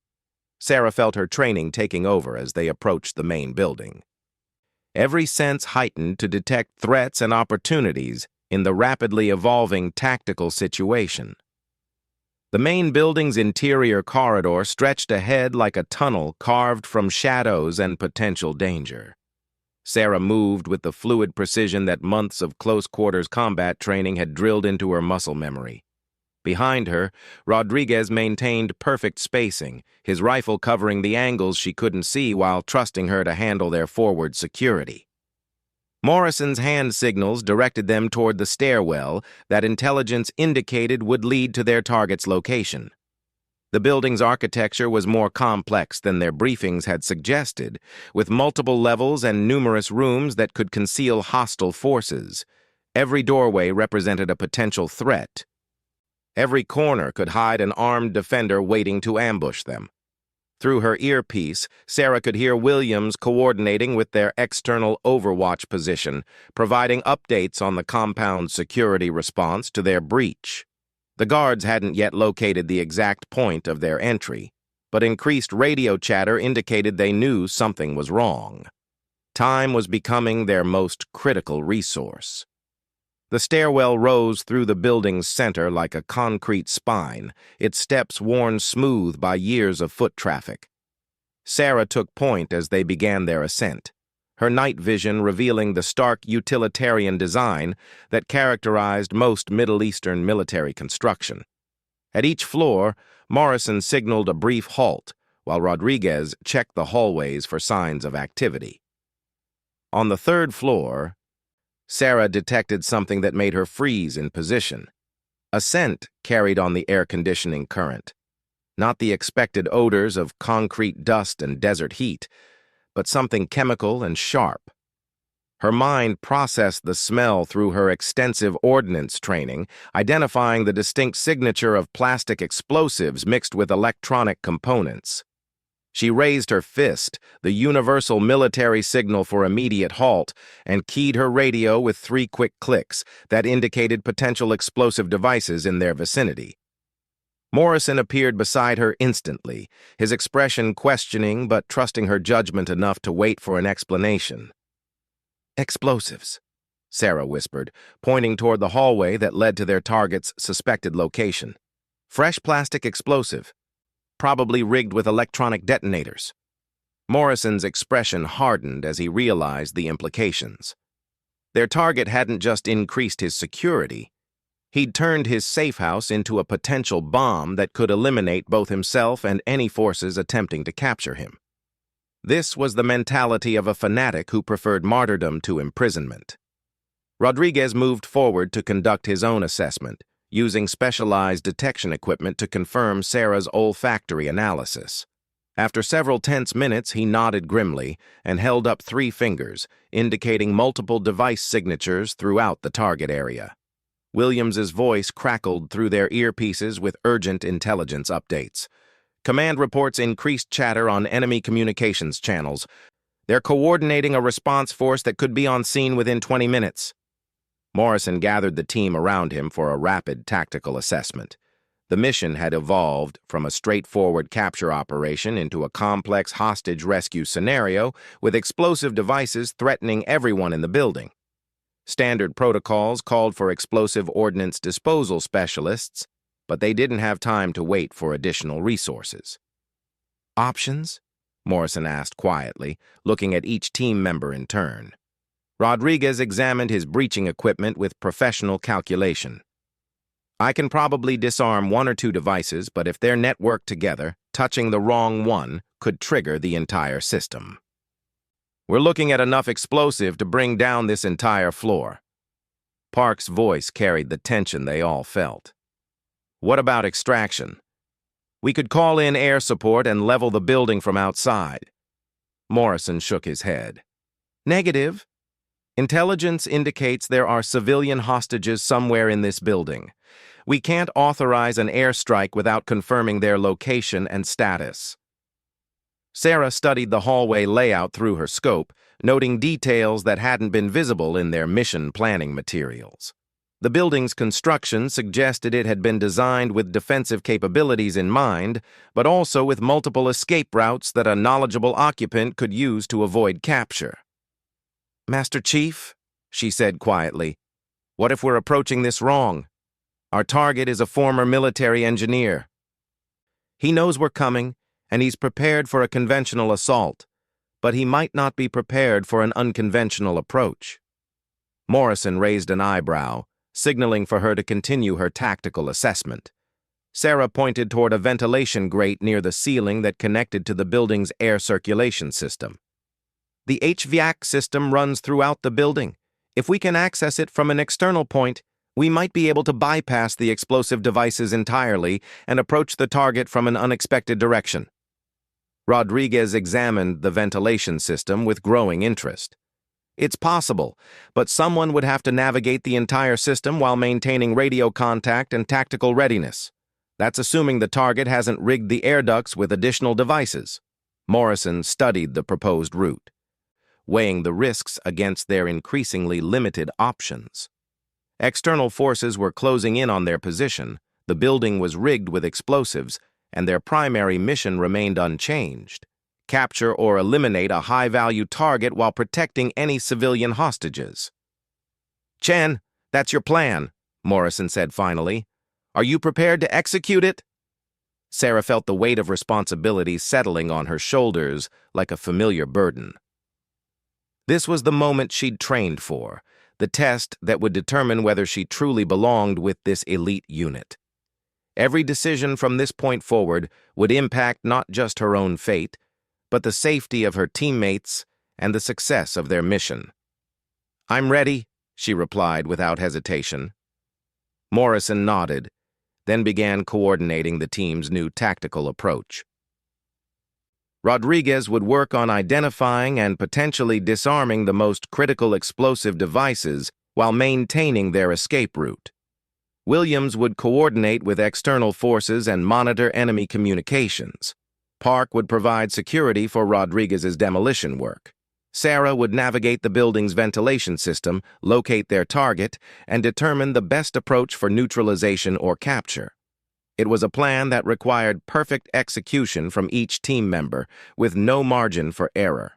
Sarah felt her training taking over as they approached the main building. Every sense heightened to detect threats and opportunities in the rapidly evolving tactical situation. The main building's interior corridor stretched ahead like a tunnel carved from shadows and potential danger. Sarah moved with the fluid precision that months of close-quarters combat training had drilled into her muscle memory. Behind her, Rodriguez maintained perfect spacing, his rifle covering the angles she couldn't see while trusting her to handle their forward security. Morrison's hand signals directed them toward the stairwell that intelligence indicated would lead to their target's location. The building's architecture was more complex than their briefings had suggested, with multiple levels and numerous rooms that could conceal hostile forces. Every doorway represented a potential threat. Every corner could hide an armed defender waiting to ambush them. Through her earpiece, Sarah could hear Williams coordinating with their external overwatch position, providing updates on the compound's security response to their breach. The guards hadn't yet located the exact point of their entry, but increased radio chatter indicated they knew something was wrong. Time was becoming their most critical resource. The stairwell rose through the building's center like a concrete spine, its steps worn smooth by years of foot traffic. Sarah took point as they began their ascent, her night vision revealing the stark utilitarian design that characterized most Middle Eastern military construction. At each floor, Morrison signaled a brief halt, while Rodriguez checked the hallways for signs of activity. On the third floor, Sarah detected something that made her freeze in position. A scent carried on the air conditioning current. Not the expected odors of concrete dust and desert heat, but something chemical and sharp. Her mind processed the smell through her extensive ordnance training, identifying the distinct signature of plastic explosives mixed with electronic components. She raised her fist, the universal military signal for immediate halt, and keyed her radio with 3 quick clicks that indicated potential explosive devices in their vicinity. Morrison appeared beside her instantly, his expression questioning but trusting her judgment enough to wait for an explanation. "Explosives," Sarah whispered, pointing toward the hallway that led to their target's suspected location. "Fresh plastic explosive, probably rigged with electronic detonators." Morrison's expression hardened as he realized the implications. Their target hadn't just increased his security. He'd turned his safe house into a potential bomb that could eliminate both himself and any forces attempting to capture him. This was the mentality of a fanatic who preferred martyrdom to imprisonment. Rodriguez moved forward to conduct his own assessment, using specialized detection equipment to confirm Sarah's olfactory analysis. After several tense minutes, he nodded grimly and held up 3 fingers, indicating multiple device signatures throughout the target area. Williams's voice crackled through their earpieces with urgent intelligence updates. Command reports increased chatter on enemy communications channels. They're coordinating a response force that could be on scene within 20 minutes. Morrison gathered the team around him for a rapid tactical assessment. The mission had evolved from a straightforward capture operation into a complex hostage rescue scenario with explosive devices threatening everyone in the building. Standard protocols called for explosive ordnance disposal specialists, but they didn't have time to wait for additional resources. Options? Morrison asked quietly, looking at each team member in turn. Rodriguez examined his breaching equipment with professional calculation. I can probably disarm one or two devices, but if they're networked together, touching the wrong one could trigger the entire system. We're looking at enough explosive to bring down this entire floor. Park's voice carried the tension they all felt. What about extraction? We could call in air support and level the building from outside. Morrison shook his head. Negative. Intelligence indicates there are civilian hostages somewhere in this building. We can't authorize an airstrike without confirming their location and status. Sarah studied the hallway layout through her scope, noting details that hadn't been visible in their mission planning materials. The building's construction suggested it had been designed with defensive capabilities in mind, but also with multiple escape routes that a knowledgeable occupant could use to avoid capture. Master Chief, she said quietly, what if we're approaching this wrong? Our target is a former military engineer. He knows we're coming, and he's prepared for a conventional assault, but he might not be prepared for an unconventional approach. Morrison raised an eyebrow, signaling for her to continue her tactical assessment. Sarah pointed toward a ventilation grate near the ceiling that connected to the building's air circulation system. The HVAC system runs throughout the building. If we can access it from an external point, we might be able to bypass the explosive devices entirely and approach the target from an unexpected direction. Rodriguez examined the ventilation system with growing interest. It's possible, but someone would have to navigate the entire system while maintaining radio contact and tactical readiness. That's assuming the target hasn't rigged the air ducts with additional devices. Morrison studied the proposed route, weighing the risks against their increasingly limited options. External forces were closing in on their position, the building was rigged with explosives, and their primary mission remained unchanged: capture or eliminate a high-value target while protecting any civilian hostages. Chen, that's your plan, Morrison said finally. Are you prepared to execute it? Sarah felt the weight of responsibility settling on her shoulders like a familiar burden. This was the moment she'd trained for, the test that would determine whether she truly belonged with this elite unit. Every decision from this point forward would impact not just her own fate, but the safety of her teammates and the success of their mission. I'm ready, she replied without hesitation. Morrison nodded, then began coordinating the team's new tactical approach. Rodriguez would work on identifying and potentially disarming the most critical explosive devices while maintaining their escape route. Williams would coordinate with external forces and monitor enemy communications. Park would provide security for Rodriguez's demolition work. Sarah would navigate the building's ventilation system, locate their target, and determine the best approach for neutralization or capture. It was a plan that required perfect execution from each team member, with no margin for error.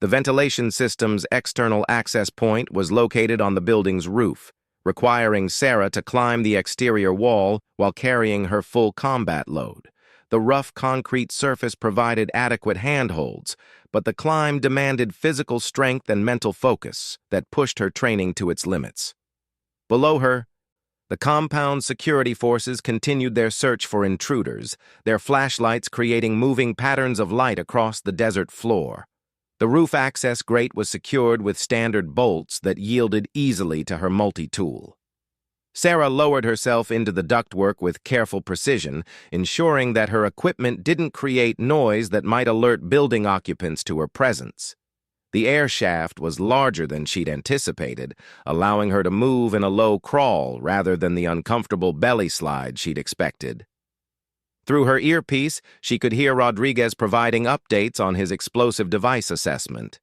The ventilation system's external access point was located on the building's roof, requiring Sarah to climb the exterior wall while carrying her full combat load. The rough concrete surface provided adequate handholds, but the climb demanded physical strength and mental focus that pushed her training to its limits. Below her, the compound's security forces continued their search for intruders, their flashlights creating moving patterns of light across the desert floor. The roof access grate was secured with standard bolts that yielded easily to her multi-tool. Sarah lowered herself into the ductwork with careful precision, ensuring that her equipment didn't create noise that might alert building occupants to her presence. The air shaft was larger than she'd anticipated, allowing her to move in a low crawl rather than the uncomfortable belly slide she'd expected. Through her earpiece, she could hear Rodriguez providing updates on his explosive device assessment.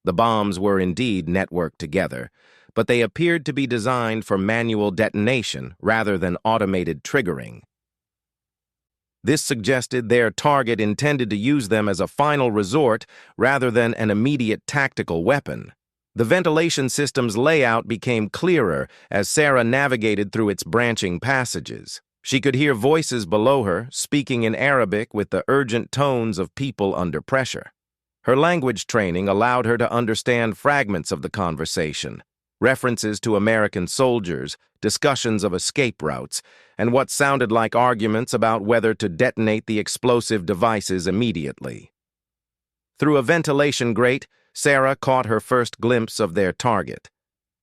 The bombs were indeed networked together, but they appeared to be designed for manual detonation rather than automated triggering. This suggested their target intended to use them as a final resort rather than an immediate tactical weapon. The ventilation system's layout became clearer as Sarah navigated through its branching passages. She could hear voices below her, speaking in Arabic with the urgent tones of people under pressure. Her language training allowed her to understand fragments of the conversation, references to American soldiers, discussions of escape routes, and what sounded like arguments about whether to detonate the explosive devices immediately. Through a ventilation grate, Sarah caught her first glimpse of their target.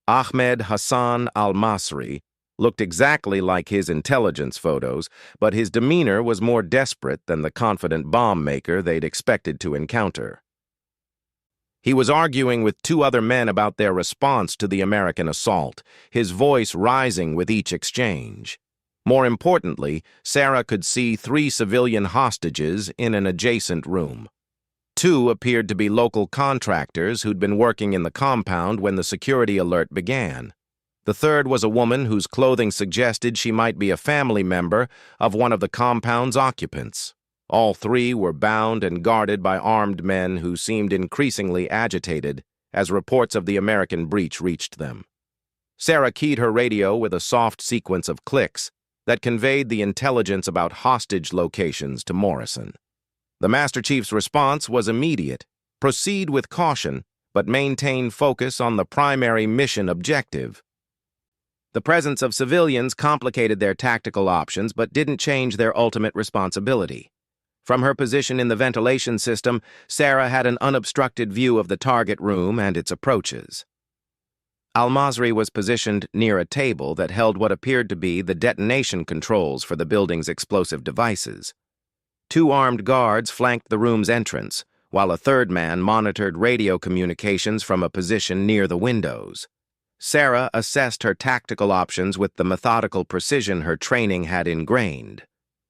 Ahmed Hassan al-Masri looked exactly like his intelligence photos, but his demeanor was more desperate than the confident bomb maker they'd expected to encounter. He was arguing with two other men about their response to the American assault, his voice rising with each exchange. More importantly, Sarah could see 3 civilian hostages in an adjacent room. 2 appeared to be local contractors who'd been working in the compound when the security alert began. The third was a woman whose clothing suggested she might be a family member of one of the compound's occupants. All 3 were bound and guarded by armed men who seemed increasingly agitated as reports of the American breach reached them. Sarah keyed her radio with a soft sequence of clicks that conveyed the intelligence about hostage locations to Morrison. The Master Chief's response was immediate. Proceed with caution, but maintain focus on the primary mission objective. The presence of civilians complicated their tactical options but didn't change their ultimate responsibility. From her position in the ventilation system, Sarah had an unobstructed view of the target room and its approaches. Al-Masri was positioned near a table that held what appeared to be the detonation controls for the building's explosive devices. 2 armed guards flanked the room's entrance, while a third man monitored radio communications from a position near the windows. Sarah assessed her tactical options with the methodical precision her training had ingrained.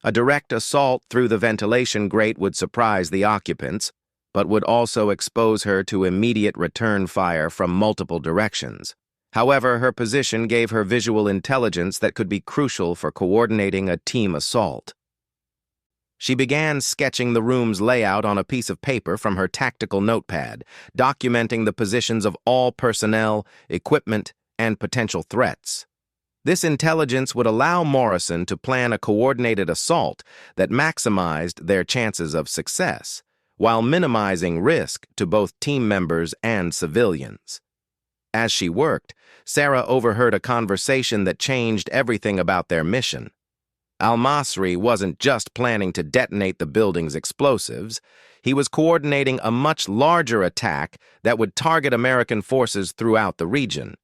A direct assault through the ventilation grate would surprise the occupants, but would also expose her to immediate return fire from multiple directions. However, her position gave her visual intelligence that could be crucial for coordinating a team assault. She began sketching the room's layout on a piece of paper from her tactical notepad, documenting the positions of all personnel, equipment, and potential threats. This intelligence would allow Morrison to plan a coordinated assault that maximized their chances of success, while minimizing risk to both team members and civilians. As she worked, Sarah overheard a conversation that changed everything about their mission. Al-Masri wasn't just planning to detonate the building's explosives, he was coordinating a much larger attack that would target American forces throughout the region.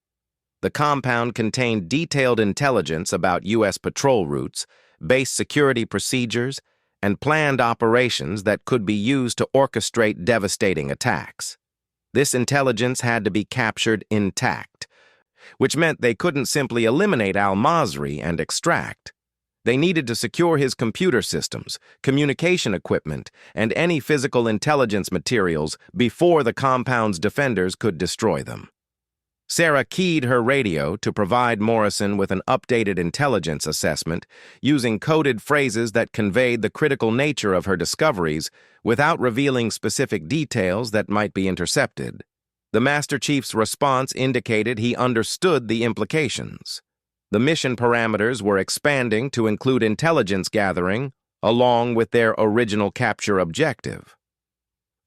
The compound contained detailed intelligence about U.S. patrol routes, base security procedures, and planned operations that could be used to orchestrate devastating attacks. This intelligence had to be captured intact, which meant they couldn't simply eliminate Al-Masri and extract. They needed to secure his computer systems, communication equipment, and any physical intelligence materials before the compound's defenders could destroy them. Sarah keyed her radio to provide Morrison with an updated intelligence assessment using coded phrases that conveyed the critical nature of her discoveries without revealing specific details that might be intercepted. The Master Chief's response indicated he understood the implications. The mission parameters were expanding to include intelligence gathering, along with their original capture objective.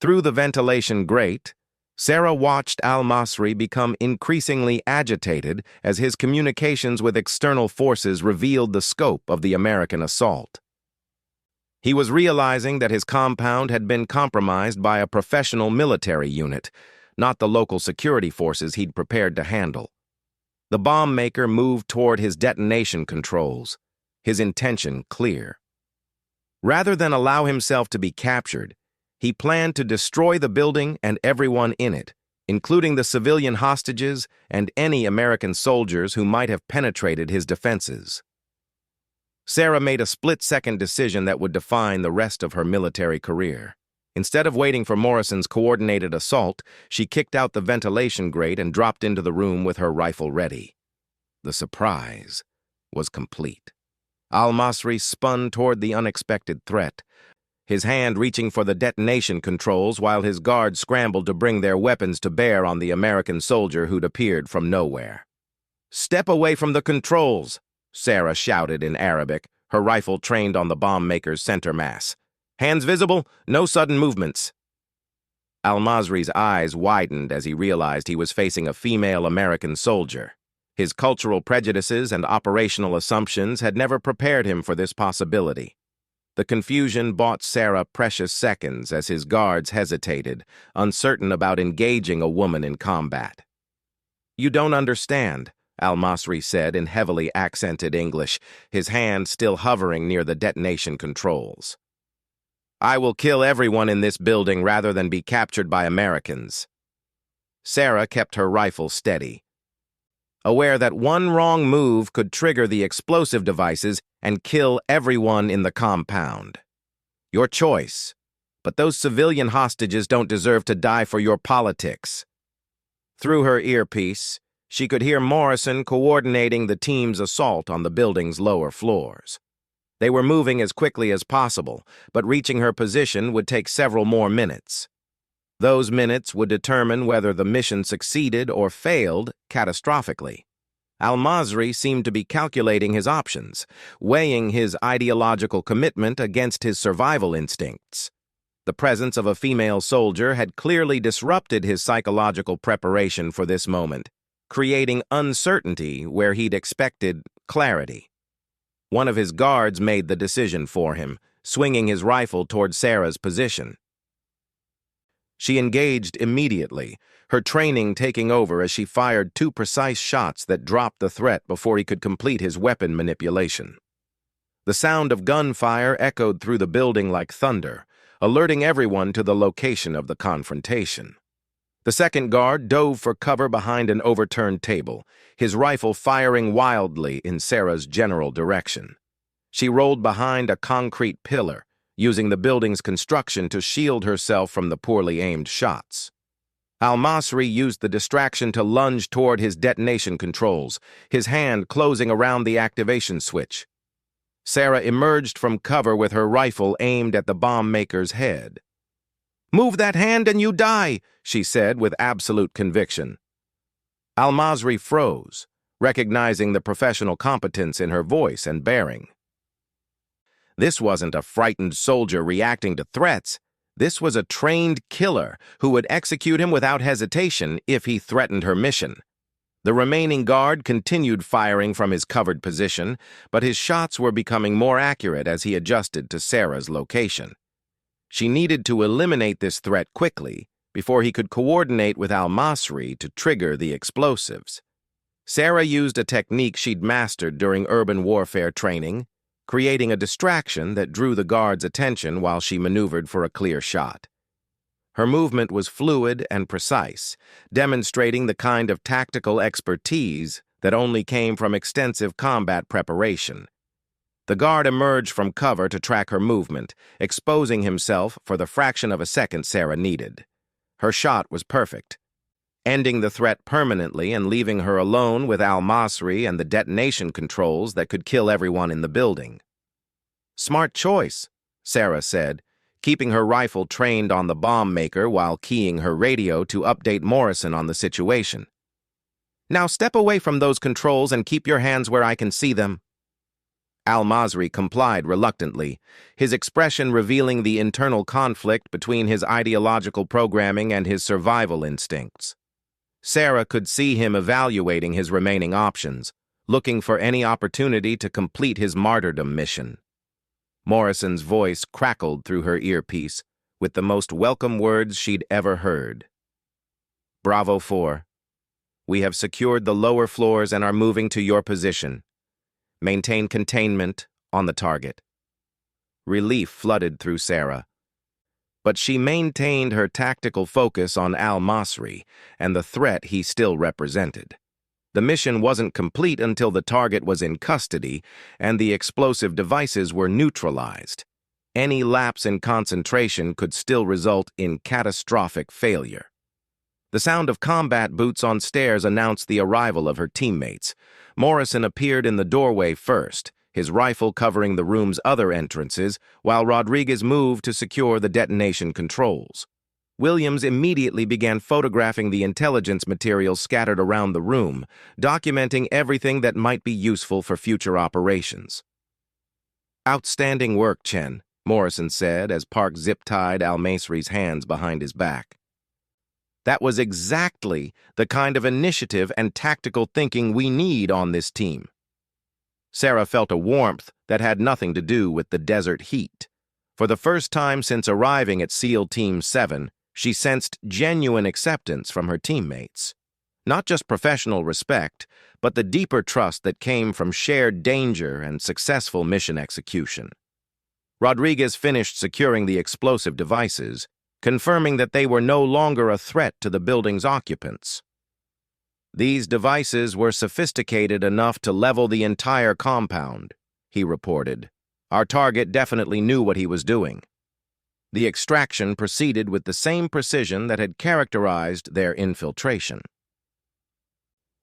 Through the ventilation grate, Sarah watched Al-Masri become increasingly agitated as his communications with external forces revealed the scope of the American assault. He was realizing that his compound had been compromised by a professional military unit, not the local security forces he'd prepared to handle. The bomb maker moved toward his detonation controls, his intention clear. Rather than allow himself to be captured, he planned to destroy the building and everyone in it, including the civilian hostages and any American soldiers who might have penetrated his defenses. Sarah made a split-second decision that would define the rest of her military career. Instead of waiting for Morrison's coordinated assault, she kicked out the ventilation grate and dropped into the room with her rifle ready. The surprise was complete. Al-Masri spun toward the unexpected threat, his hand reaching for the detonation controls while his guards scrambled to bring their weapons to bear on the American soldier who'd appeared from nowhere. "Step away from the controls," Sarah shouted in Arabic, her rifle trained on the bomb-maker's center mass. "Hands visible, no sudden movements." Al-Masri's eyes widened as he realized he was facing a female American soldier. His cultural prejudices and operational assumptions had never prepared him for this possibility. The confusion bought Sarah precious seconds as his guards hesitated, uncertain about engaging a woman in combat. "You don't understand," Al-Masri said in heavily accented English, his hand still hovering near the detonation controls. "I will kill everyone in this building rather than be captured by Americans." Sarah kept her rifle steady, aware that one wrong move could trigger the explosive devices and kill everyone in the compound. "Your choice, but those civilian hostages don't deserve to die for your politics." Through her earpiece, she could hear Morrison coordinating the team's assault on the building's lower floors. They were moving as quickly as possible, but reaching her position would take several more minutes. Those minutes would determine whether the mission succeeded or failed catastrophically. Al-Masri seemed to be calculating his options, weighing his ideological commitment against his survival instincts. The presence of a female soldier had clearly disrupted his psychological preparation for this moment, creating uncertainty where he'd expected clarity. One of his guards made the decision for him, swinging his rifle toward Sarah's position. She engaged immediately, her training taking over as she fired 2 precise shots that dropped the threat before he could complete his weapon manipulation. The sound of gunfire echoed through the building like thunder, alerting everyone to the location of the confrontation. The second guard dove for cover behind an overturned table, his rifle firing wildly in Sarah's general direction. She rolled behind a concrete pillar, using the building's construction to shield herself from the poorly aimed shots. Al-Masri used the distraction to lunge toward his detonation controls, his hand closing around the activation switch. Sarah emerged from cover with her rifle aimed at the bomb-maker's head. "Move that hand and you die," she said with absolute conviction. Al-Masri froze, recognizing the professional competence in her voice and bearing. This wasn't a frightened soldier reacting to threats. This was a trained killer who would execute him without hesitation if he threatened her mission. The remaining guard continued firing from his covered position, but his shots were becoming more accurate as he adjusted to Sarah's location. She needed to eliminate this threat quickly before he could coordinate with Al-Masri to trigger the explosives. Sarah used a technique she'd mastered during urban warfare training, creating a distraction that drew the guard's attention while she maneuvered for a clear shot. Her movement was fluid and precise, demonstrating the kind of tactical expertise that only came from extensive combat preparation. The guard emerged from cover to track her movement, exposing himself for the fraction of a second Sarah needed. Her shot was perfect, ending the threat permanently and leaving her alone with Al-Masri and the detonation controls that could kill everyone in the building. "Smart choice," Sarah said, keeping her rifle trained on the bomb maker while keying her radio to update Morrison on the situation. "Now step away from those controls and keep your hands where I can see them." Al-Masri complied reluctantly, his expression revealing the internal conflict between his ideological programming and his survival instincts. Sarah could see him evaluating his remaining options, looking for any opportunity to complete his martyrdom mission. Morrison's voice crackled through her earpiece with the most welcome words she'd ever heard. "Bravo 4. We have secured the lower floors and are moving to your position. Maintain containment on the target." Relief flooded through Sarah, but she maintained her tactical focus on Al-Masri and the threat he still represented. The mission wasn't complete until the target was in custody and the explosive devices were neutralized. Any lapse in concentration could still result in catastrophic failure. The sound of combat boots on stairs announced the arrival of her teammates. Morrison appeared in the doorway first, his rifle covering the room's other entrances, while Rodriguez moved to secure the detonation controls. Williams immediately began photographing the intelligence materials scattered around the room, documenting everything that might be useful for future operations. "Outstanding work, Chen," Morrison said as Park zip-tied Al-Masri's hands behind his back. "That was exactly the kind of initiative and tactical thinking we need on this team." Sarah felt a warmth that had nothing to do with the desert heat. For the first time since arriving at SEAL Team 7, she sensed genuine acceptance from her teammates. Not just professional respect, but the deeper trust that came from shared danger and successful mission execution. Rodriguez finished securing the explosive devices, confirming that they were no longer a threat to the building's occupants. "These devices were sophisticated enough to level the entire compound," he reported. "Our target definitely knew what he was doing." The extraction proceeded with the same precision that had characterized their infiltration.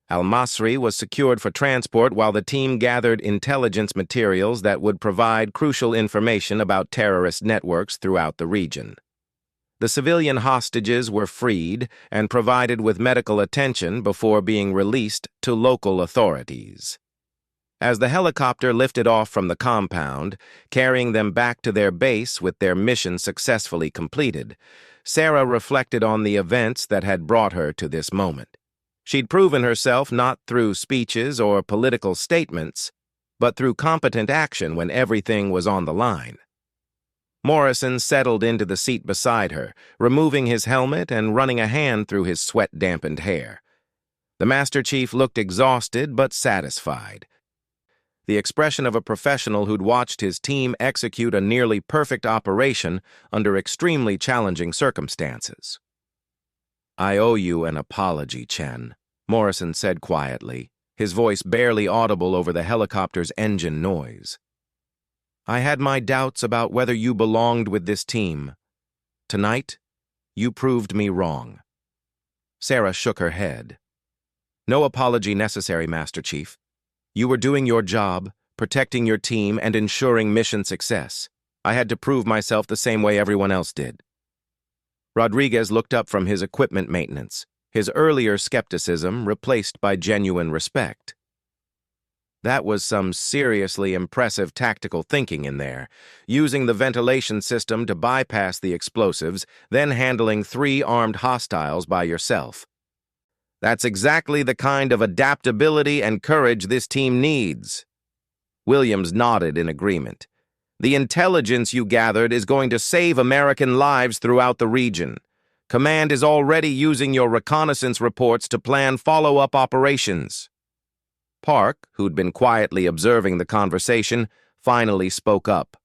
Al-Masri was secured for transport while the team gathered intelligence materials that would provide crucial information about terrorist networks throughout the region. The civilian hostages were freed and provided with medical attention before being released to local authorities. As the helicopter lifted off from the compound, carrying them back to their base with their mission successfully completed, Sarah reflected on the events that had brought her to this moment. She'd proven herself not through speeches or political statements, but through competent action when everything was on the line. Morrison settled into the seat beside her, removing his helmet and running a hand through his sweat-dampened hair. The Master Chief looked exhausted but satisfied. The expression of a professional who'd watched his team execute a nearly perfect operation under extremely challenging circumstances. "I owe you an apology, Chen," Morrison said quietly, his voice barely audible over the helicopter's engine noise. "I had my doubts about whether you belonged with this team. Tonight, you proved me wrong." Sarah shook her head. "No apology necessary, Master Chief. You were doing your job, protecting your team and ensuring mission success. I had to prove myself the same way everyone else did." Rodriguez looked up from his equipment maintenance, his earlier skepticism replaced by genuine respect. "That was some seriously impressive tactical thinking in there, using the ventilation system to bypass the explosives, then handling 3 armed hostiles by yourself. That's exactly the kind of adaptability and courage this team needs." Williams nodded in agreement. "The intelligence you gathered is going to save American lives throughout the region. Command is already using your reconnaissance reports to plan follow-up operations." Park, who'd been quietly observing the conversation, finally spoke up.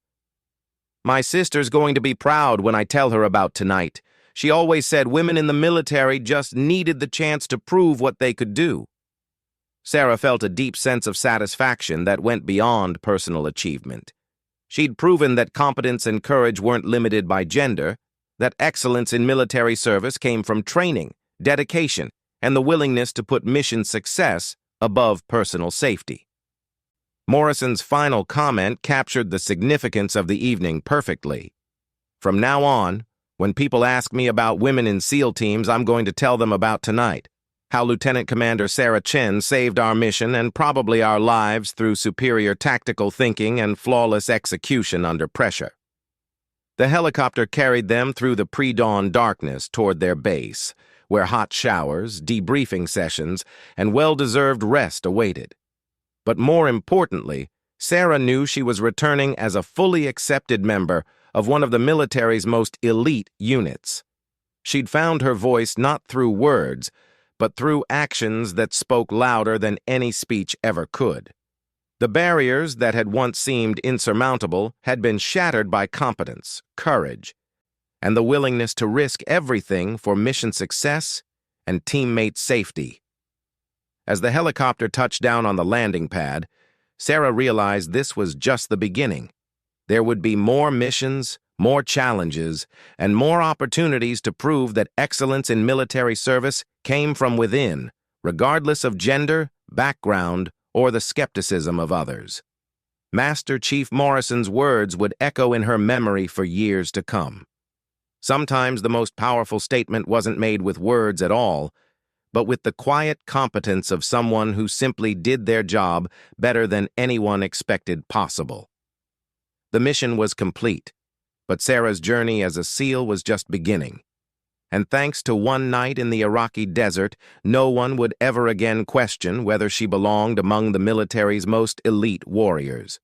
"My sister's going to be proud when I tell her about tonight. She always said women in the military just needed the chance to prove what they could do." Sarah felt a deep sense of satisfaction that went beyond personal achievement. She'd proven that competence and courage weren't limited by gender, that excellence in military service came from training, dedication, and the willingness to put mission success above personal safety. Morrison's final comment captured the significance of the evening perfectly. "From now on, when people ask me about women in SEAL teams, I'm going to tell them about tonight. How Lieutenant Commander Sarah Chen saved our mission and probably our lives through superior tactical thinking and flawless execution under pressure." The helicopter carried them through the pre-dawn darkness toward their base, where hot showers, debriefing sessions, and well-deserved rest awaited. But more importantly, Sarah knew she was returning as a fully accepted member of one of the military's most elite units. She'd found her voice not through words, but through actions that spoke louder than any speech ever could. The barriers that had once seemed insurmountable had been shattered by competence, courage, and the willingness to risk everything for mission success and teammate safety. As the helicopter touched down on the landing pad, Sarah realized this was just the beginning. There would be more missions, more challenges, and more opportunities to prove that excellence in military service came from within, regardless of gender, background, or the skepticism of others. Master Chief Morrison's words would echo in her memory for years to come. Sometimes the most powerful statement wasn't made with words at all, but with the quiet competence of someone who simply did their job better than anyone expected possible. The mission was complete, but Sarah's journey as a SEAL was just beginning. And thanks to one night in the Iraqi desert, no one would ever again question whether she belonged among the military's most elite warriors.